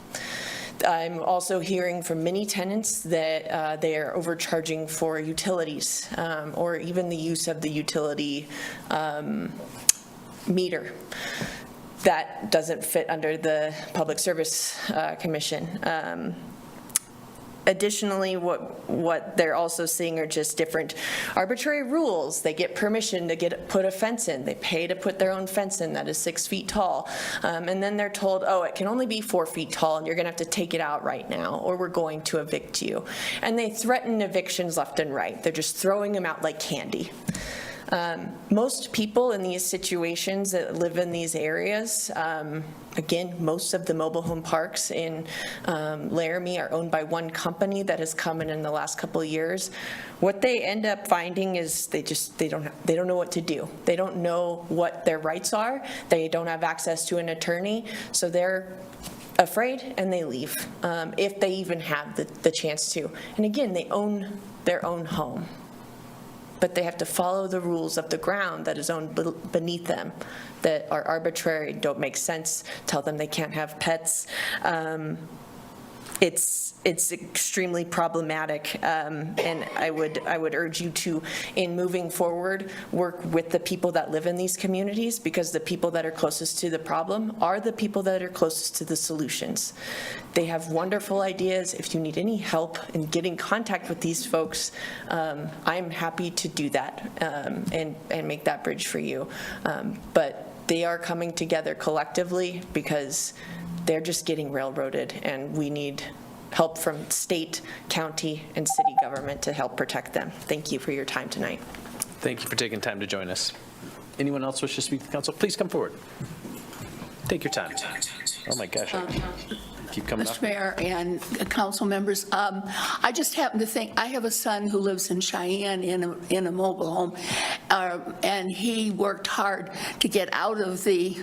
P: I'm also hearing from many tenants that they are overcharging for utilities or even the use of the utility meter. That doesn't fit under the Public Service Commission. Additionally, what they're also seeing are just different arbitrary rules. They get permission to put a fence in. They pay to put their own fence in that is 6 feet tall. And then they're told, oh, it can only be 4 feet tall and you're gonna have to take it out right now or we're going to evict you. And they threaten evictions left and right. They're just throwing them out like candy. Most people in these situations that live in these areas, again, most of the mobile home parks in Laramie are owned by one company that has come in the last couple of years. What they end up finding is they don't know what to do. They don't know what their rights are. They don't have access to an attorney, so they're afraid and they leave, if they even have the chance to. And again, they own their own home, but they have to follow the rules of the ground that is owned beneath them that are arbitrary, don't make sense, tell them they can't have pets. It's extremely problematic, and I would urge you to, in moving forward, work with the people that live in these communities, because the people that are closest to the problem are the people that are closest to the solutions. They have wonderful ideas. If you need any help in getting in contact with these folks, I'm happy to do that and make that bridge for you. But they are coming together collectively because they're just getting railroaded, and we need help from state, county, and city government to help protect them. Thank you for your time tonight.
A: Thank you for taking time to join us. Anyone else wish to speak to the council? Please come forward. Take your time. Oh my gosh, I keep coming up.
Q: Mr. Mayor and council members, I just happen to think, I have a son who lives in Cheyenne in a mobile home, and he worked hard to get out of the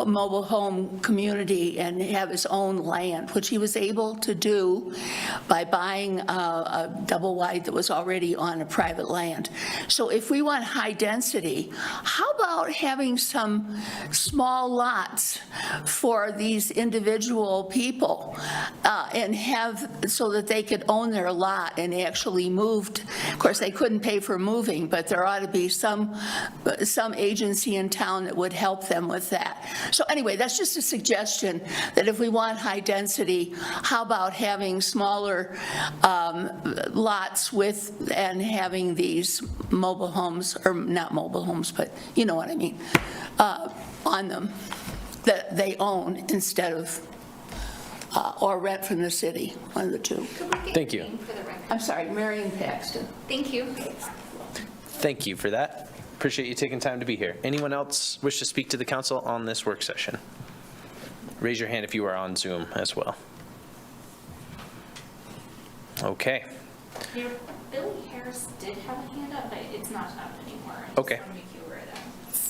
Q: mobile home community and have his own land, which he was able to do by buying a double wide that was already on a private land. So if we want high density, how about having some small lots for these individual people and have, so that they could own their lot and actually moved. Of course, they couldn't pay for moving, but there ought to be some agency in town that would help them with that. So anyway, that's just a suggestion that if we want high density, how about having smaller lots with, and having these mobile homes, or not mobile homes, but you know what I mean, on them, that they own instead of, or rent from the city, one of the two.
A: Thank you.
Q: I'm sorry, Marion Paxton.
M: Thank you.
A: Thank you for that. Appreciate you taking time to be here. Anyone else wish to speak to the council on this work session? Raise your hand if you are on Zoom as well. Okay.
M: Billy Harris did have a hand up, but it's not up anymore.
A: Okay.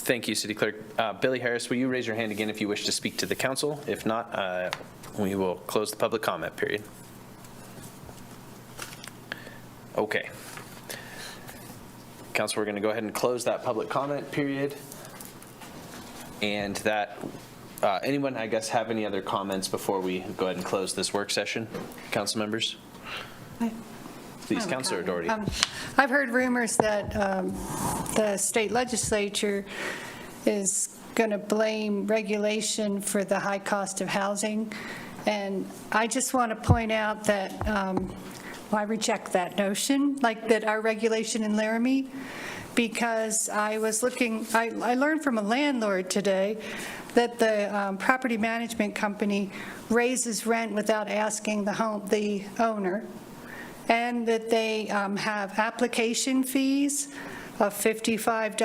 A: Thank you, City Clerk. Billy Harris, will you raise your hand again if you wish to speak to the council? If not, we will close the public comment period. Okay. Council, we're going to go ahead and close that public comment period. And that Anyone, I guess, have any other comments before we go ahead and close this work session? Council members? Please, Councilor Doherty.
G: I've heard rumors that the state legislature is going to blame regulation for the high cost of housing. And I just want to point out that I reject that notion, like that our regulation in Laramie, because I was looking, I learned from a landlord today that the property management company raises rent without asking the owner, and that they have application fees of $55,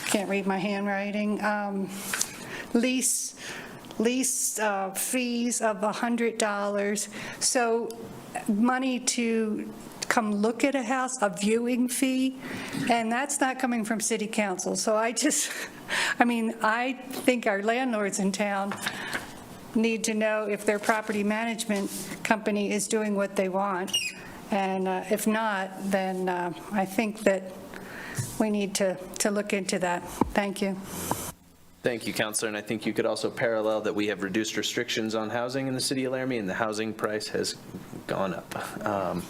G: can't read my handwriting, lease fees of $100. So money to come look at a house, a viewing fee, and that's not coming from city council. So I think our landlords in town need to know if their property management company is doing what they want. And if not, then I think that we need to look into that. Thank you.
A: Thank you, Councilor. And I think you could also parallel that we have reduced restrictions on housing in the city of Laramie, and the housing price has gone up.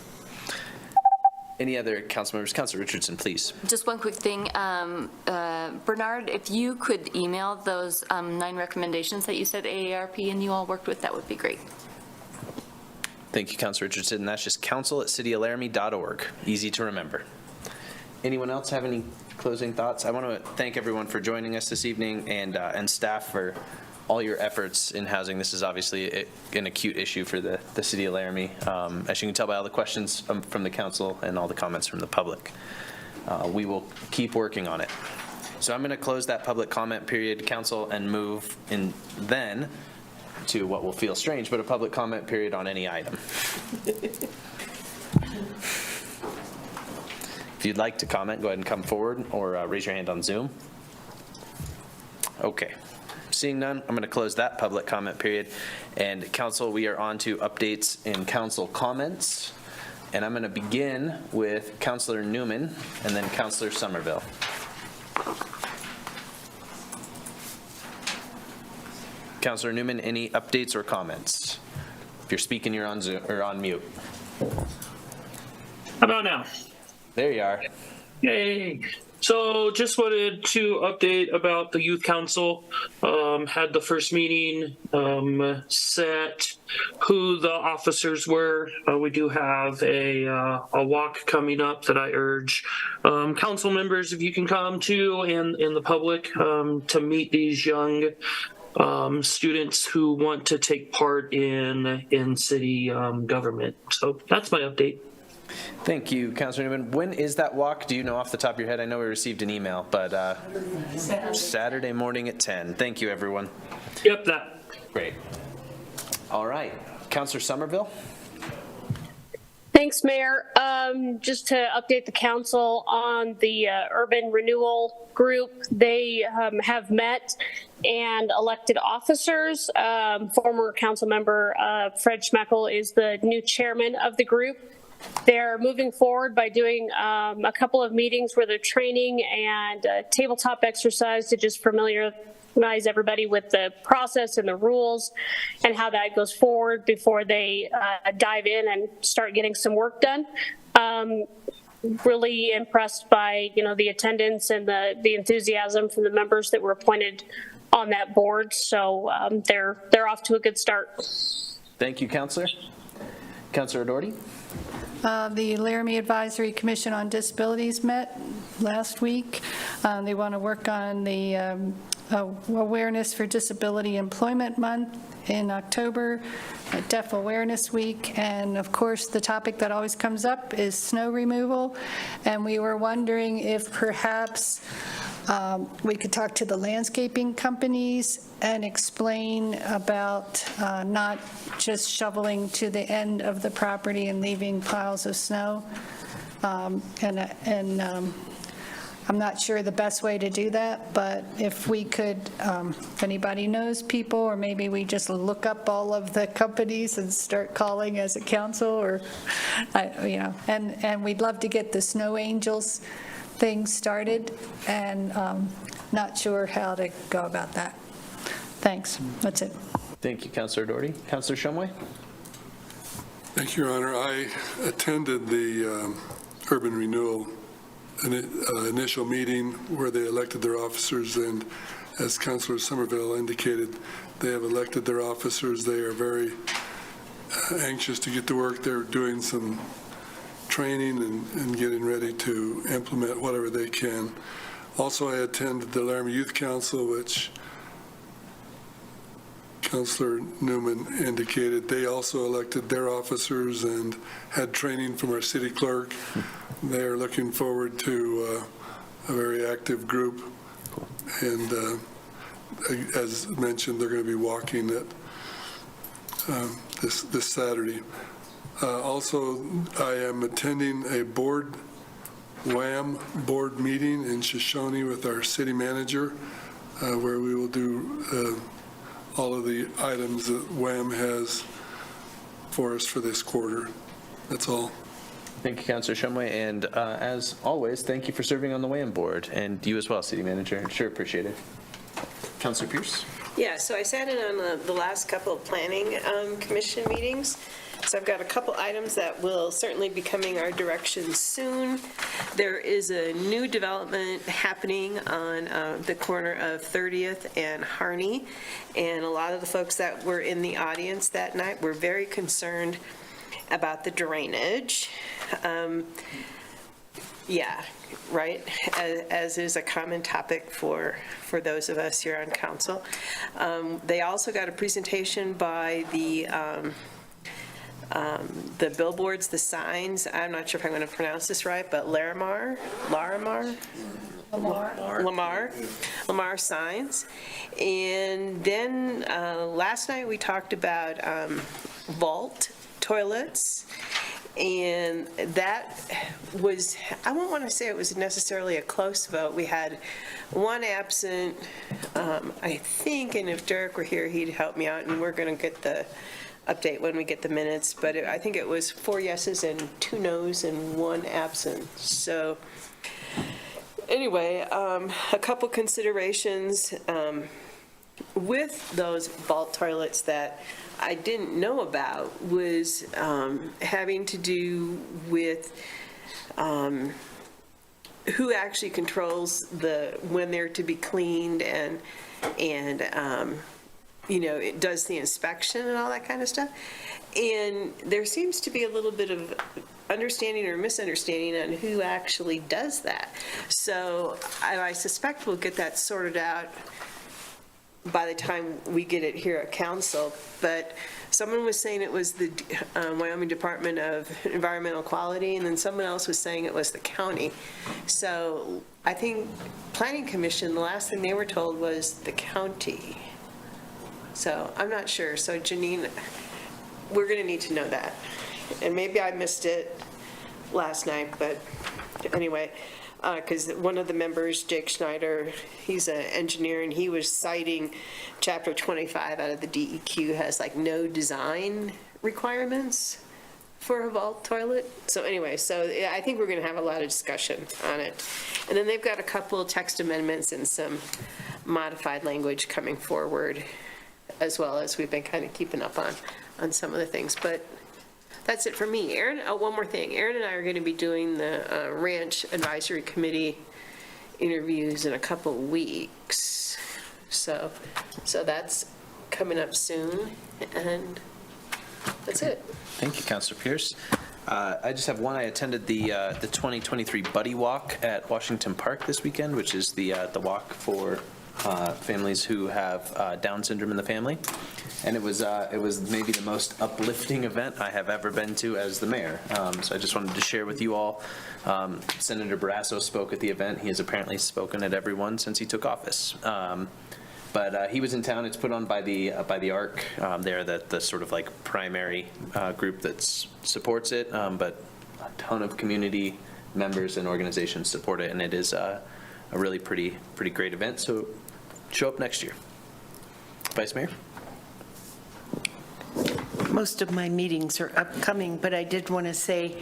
A: Any other council members? Councilor Richardson, please.
H: Just one quick thing. Bernard, if you could email those 9 recommendations that you said AARP and you all worked with, that would be great.
A: Thank you, Councilor Richardson. And that's just council@cityoflaramie.org. Easy to remember. Anyone else have any closing thoughts? I want to thank everyone for joining us this evening, and staff for all your efforts in housing. This is obviously an acute issue for the city of Laramie, as you can tell by all the questions from the council and all the comments from the public. We will keep working on it. So I'm going to close that public comment period, council, and move in then to what will feel strange, but a public comment period on any item. If you'd like to comment, go ahead and come forward or raise your hand on Zoom. Okay. Seeing none, I'm going to close that public comment period. And council, we are on to updates in council comments. And I'm going to begin with Councilor Newman and then Councilor Somerville. Councilor Newman, any updates or comments? If you're speaking, you're on Zoom or on mute.
I: How about now?
A: There you are.
I: Yay. So just wanted to update about the youth council. Had the first meeting, set who the officers were. We do have a walk coming up that I urge council members, if you can come to, and the public to meet these young students who want to take part in city government. So that's my update.
A: Thank you, Councilor Newman. When is that walk? Do you know off the top of your head? I know we received an email, but Saturday morning at 10. Thank you, everyone.
I: Yep, that.
A: Great. All right. Councilor Somerville?
R: Thanks, Mayor. Just to update the council on the urban renewal group, they have met and elected officers. Former council member Fred Schmeckel is the new chairman of the group. They're moving forward by doing a couple of meetings where they're training and a tabletop exercise to just familiarize everybody with the process and the rules and how that goes forward before they dive in and start getting some work done. Really impressed by the attendance and the enthusiasm from the members that were appointed on that board. So they're off to a good start.
A: Thank you, Councilor. Councilor Doherty?
G: The Laramie Advisory Commission on Disabilities met last week. They want to work on the Awareness for Disability Employment Month in October, Deaf Awareness Week, and of course the topic that always comes up is snow removal. And we were wondering if perhaps we could talk to the landscaping companies and explain about not just shoveling to the end of the property and leaving piles of snow. I'm not sure the best way to do that, but if we could, if anybody knows people, or maybe we just look up all of the companies and start calling as a council, or, and we'd love to get the Snow Angels thing started, and not sure how to go about that. Thanks, that's it.
A: Thank you, Councillor Doherty. Councillor Shumway?
S: Thank you, Your Honor. I attended the urban renewal initial meeting where they elected their officers, and as Councillor Somerville indicated, they have elected their officers. They are very anxious to get to work. They're doing some training and getting ready to implement whatever they can. Also, I attended the Laramie Youth Council, which Councillor Newman indicated. They also elected their officers and had training from our city clerk. They are looking forward to a very active group. And as mentioned, they're going to be walking at this Saturday. Also, I am attending a WAM board meeting in Shoshone with our city manager, where we will do all of the items that WAM has for us for this quarter. That's all.
A: Thank you, Councillor Shumway, and as always, thank you for serving on the WAM board, and you as well, City Manager. Sure appreciate it. Councillor Pierce?
E: Yeah, so I sat in on the last couple of planning commission meetings. So I've got a couple items that will certainly be coming our direction soon. There is a new development happening on the corner of 30th and Harney, and a lot of the folks that were in the audience that night were very concerned about the drainage. Yeah, right, as is a common topic for those of us here on council. They also got a presentation by the billboards, the signs, I'm not sure if I'm going to pronounce this right, but Laramie signs. And then last night we talked about vault toilets, and that was, I won't want to say it was necessarily a close vote. We had one absent, I think, and if Derek were here, he'd help me out, and we're going to get the update when we get the minutes, but I think it was 4 yeses and 2 nos and 1 absent. So anyway, a couple considerations with those vault toilets that I didn't know about was having to do with who actually controls when they're to be cleaned and you know, it does the inspection and all that kind of stuff. And there seems to be a little bit of understanding or misunderstanding on who actually does that. So I suspect we'll get that sorted out by the time we get it here at council. But someone was saying it was the Wyoming Department of Environmental Quality, and then someone else was saying it was the county. So I think Planning Commission, the last thing they were told was the county. So I'm not sure. So Janine, we're going to need to know that. And maybe I missed it last night, but anyway, because one of the members, Jake Schneider, he's an engineer, and he was citing Chapter 25 out of the DEQ has like no design requirements for a vault toilet. So anyway, so yeah, I think we're going to have a lot of discussion on it. And then they've got a couple of text amendments and some modified language coming forward, as well as we've been kind of keeping up on some of the things. But that's it for me. Aaron, one more thing. Aaron and I are going to be doing the Ranch Advisory Committee interviews in a couple weeks. So that's coming up soon, and that's it.
A: Thank you, Councillor Pierce. I just have one. I attended the 2023 Buddy Walk at Washington Park this weekend, which is the walk for families who have Down syndrome in the family, and it was maybe the most uplifting event I have ever been to as the mayor. So I just wanted to share with you all. Senator Barrasso spoke at the event. He has apparently spoken at every one since he took office. But he was in town. It's put on by the ARC. They're the sort of like primary group that supports it, but a ton of community members and organizations support it, and it is a really pretty great event. So show up next year. Vice Mayor?
D: Most of my meetings are upcoming, but I did want to say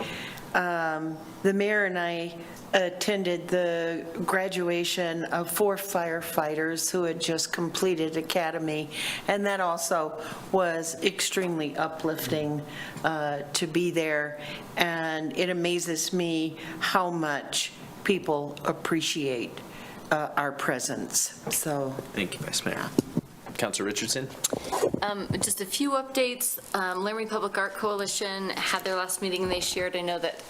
D: the mayor and I attended the graduation of 4 firefighters who had just completed academy, and that also was extremely uplifting to be there, and it amazes me how much people appreciate our presence, so.
A: Thank you, Vice Mayor. Councilor Richardson?
H: Just a few updates. Laramie Public Art Coalition had their last meeting, and they shared, I know that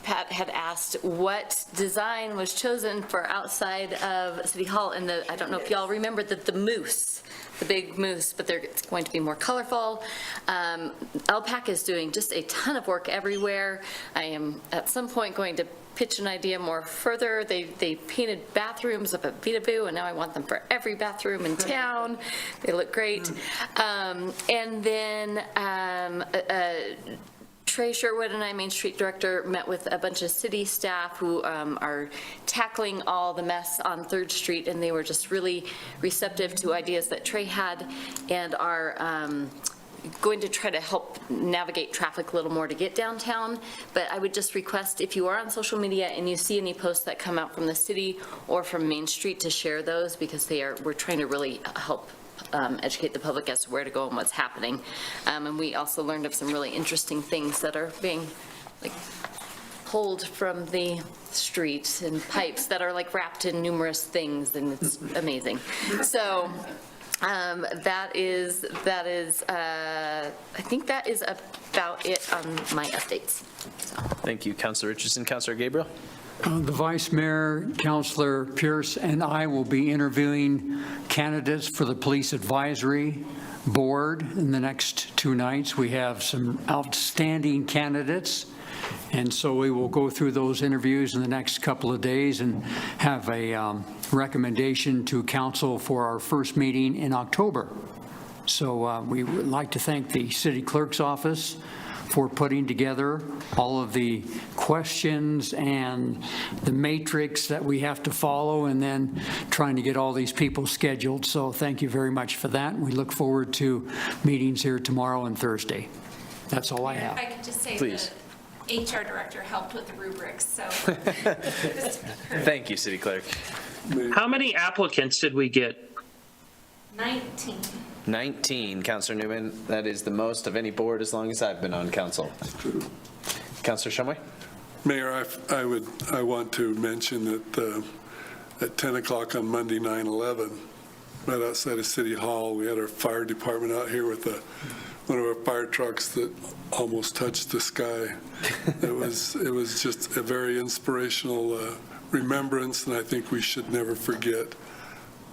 H: Pat had asked what design was chosen for outside of City Hall, and I don't know if y'all remember the moose, the big moose, but it's going to be more colorful. Alpaca is doing just a ton of work everywhere. I am at some point going to pitch an idea more further. They painted bathrooms up at Vitaboo, and now I want them for every bathroom in town. They look great. And then Trey Sherwood and I, Main Street Director, met with a bunch of city staff who are tackling all the mess on 3rd Street, and they were just really receptive to ideas that Trey had and are going to try to help navigate traffic a little more to get downtown. But I would just request, if you are on social media and you see any posts that come out from the city or from Main Street, to share those, because we're trying to really help educate the public as to where to go and what's happening. And we also learned of some really interesting things that are being pulled from the street, and pipes that are wrapped in numerous things, and it's amazing. So that is I think that is about it on my updates. So.
A: Thank you, Councilor Richardson. Councilor Gabriel?
J: The Vice Mayor, Councilor Pierce, and I will be interviewing candidates for the Police Advisory Board in the next 2 nights. We have some outstanding candidates, and so we will go through those interviews in the next couple of days and have a recommendation to council for our first meeting in October. So we would like to thank the City Clerk's office for putting together all of the questions and the matrix that we have to follow, and then trying to get all these people scheduled. So thank you very much for that. We look forward to meetings here tomorrow and Thursday. That's all I have.
M: If I could just say,
A: Please.
M: The HR director helped with the rubrics, so.
A: Thank you, City Clerk.
I: How many applicants did we get?
M: 19.
A: 19, Councilor Newman. That is the most of any board as long as I've been on council. Councilor Shumway?
S: Mayor, I want to mention that at 10 o'clock on Monday, 9/11, right outside of City Hall, we had our fire department out here with one of our fire trucks that almost touched the sky. It was just a very inspirational remembrance, and I think we should never forget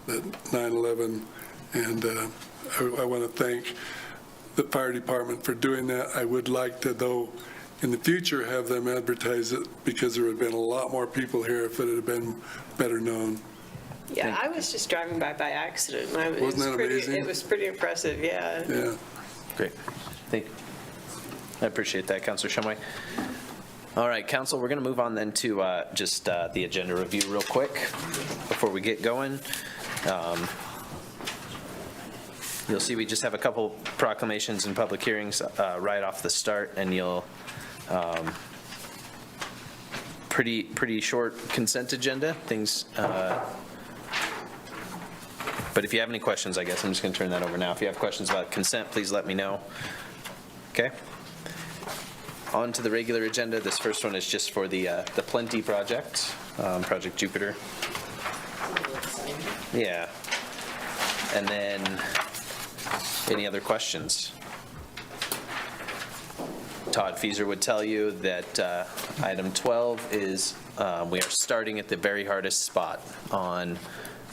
S: that 9/11. And I want to thank the fire department for doing that. I would like to, though, in the future, have them advertise it, because there would have been a lot more people here if it had been better known.
E: Yeah, I was just driving by accident. And
S: Wasn't that amazing?
E: It was pretty impressive, yeah.
S: Yeah.
A: Great. Thank you. I appreciate that, Councilor Shumway. All right, Council, we're going to move on then to just the agenda review real quick before we get going. You'll see we just have a couple proclamations and public hearings right off the start, and you'll pretty short consent agenda things. But if you have any questions, I guess I'm just going to turn that over now. If you have questions about consent, please let me know. Okay. On to the regular agenda. This first one is just for the Plenty project, Project Jupiter. Yeah. And then any other questions? Todd Fieser would tell you that item 12 is we are starting at the very hardest spot on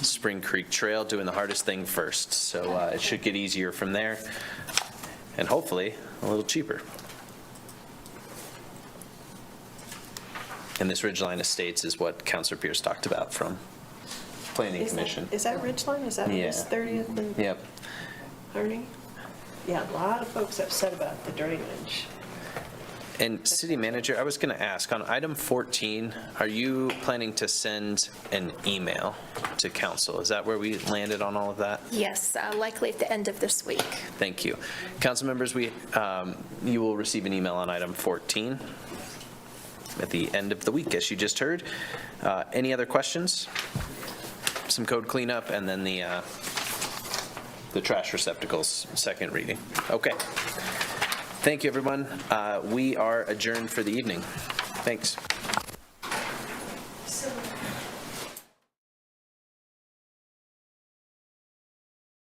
A: Spring Creek Trail, doing the hardest thing first. So it should get easier from there, and hopefully a little cheaper. And this Ridgeline Estates is what Councilor Pierce talked about from Planning Commission.
E: Is that Ridgeline? Is that
A: Yeah.
E: 30th and
A: Yep.
E: Harney? Yeah, a lot of folks upset about the drainage.
A: And City Manager, I was going to ask, on item 14, are you planning to send an email to council? Is that where we landed on all of that?
F: Yes, likely at the end of this week.
A: Thank you. Council members, you will receive an email on item 14. at the end of the week, as you just heard. Any other questions? Some code cleanup, and then the trash receptacles, second reading. Okay. Thank you, everyone. We are adjourned for the evening. Thanks.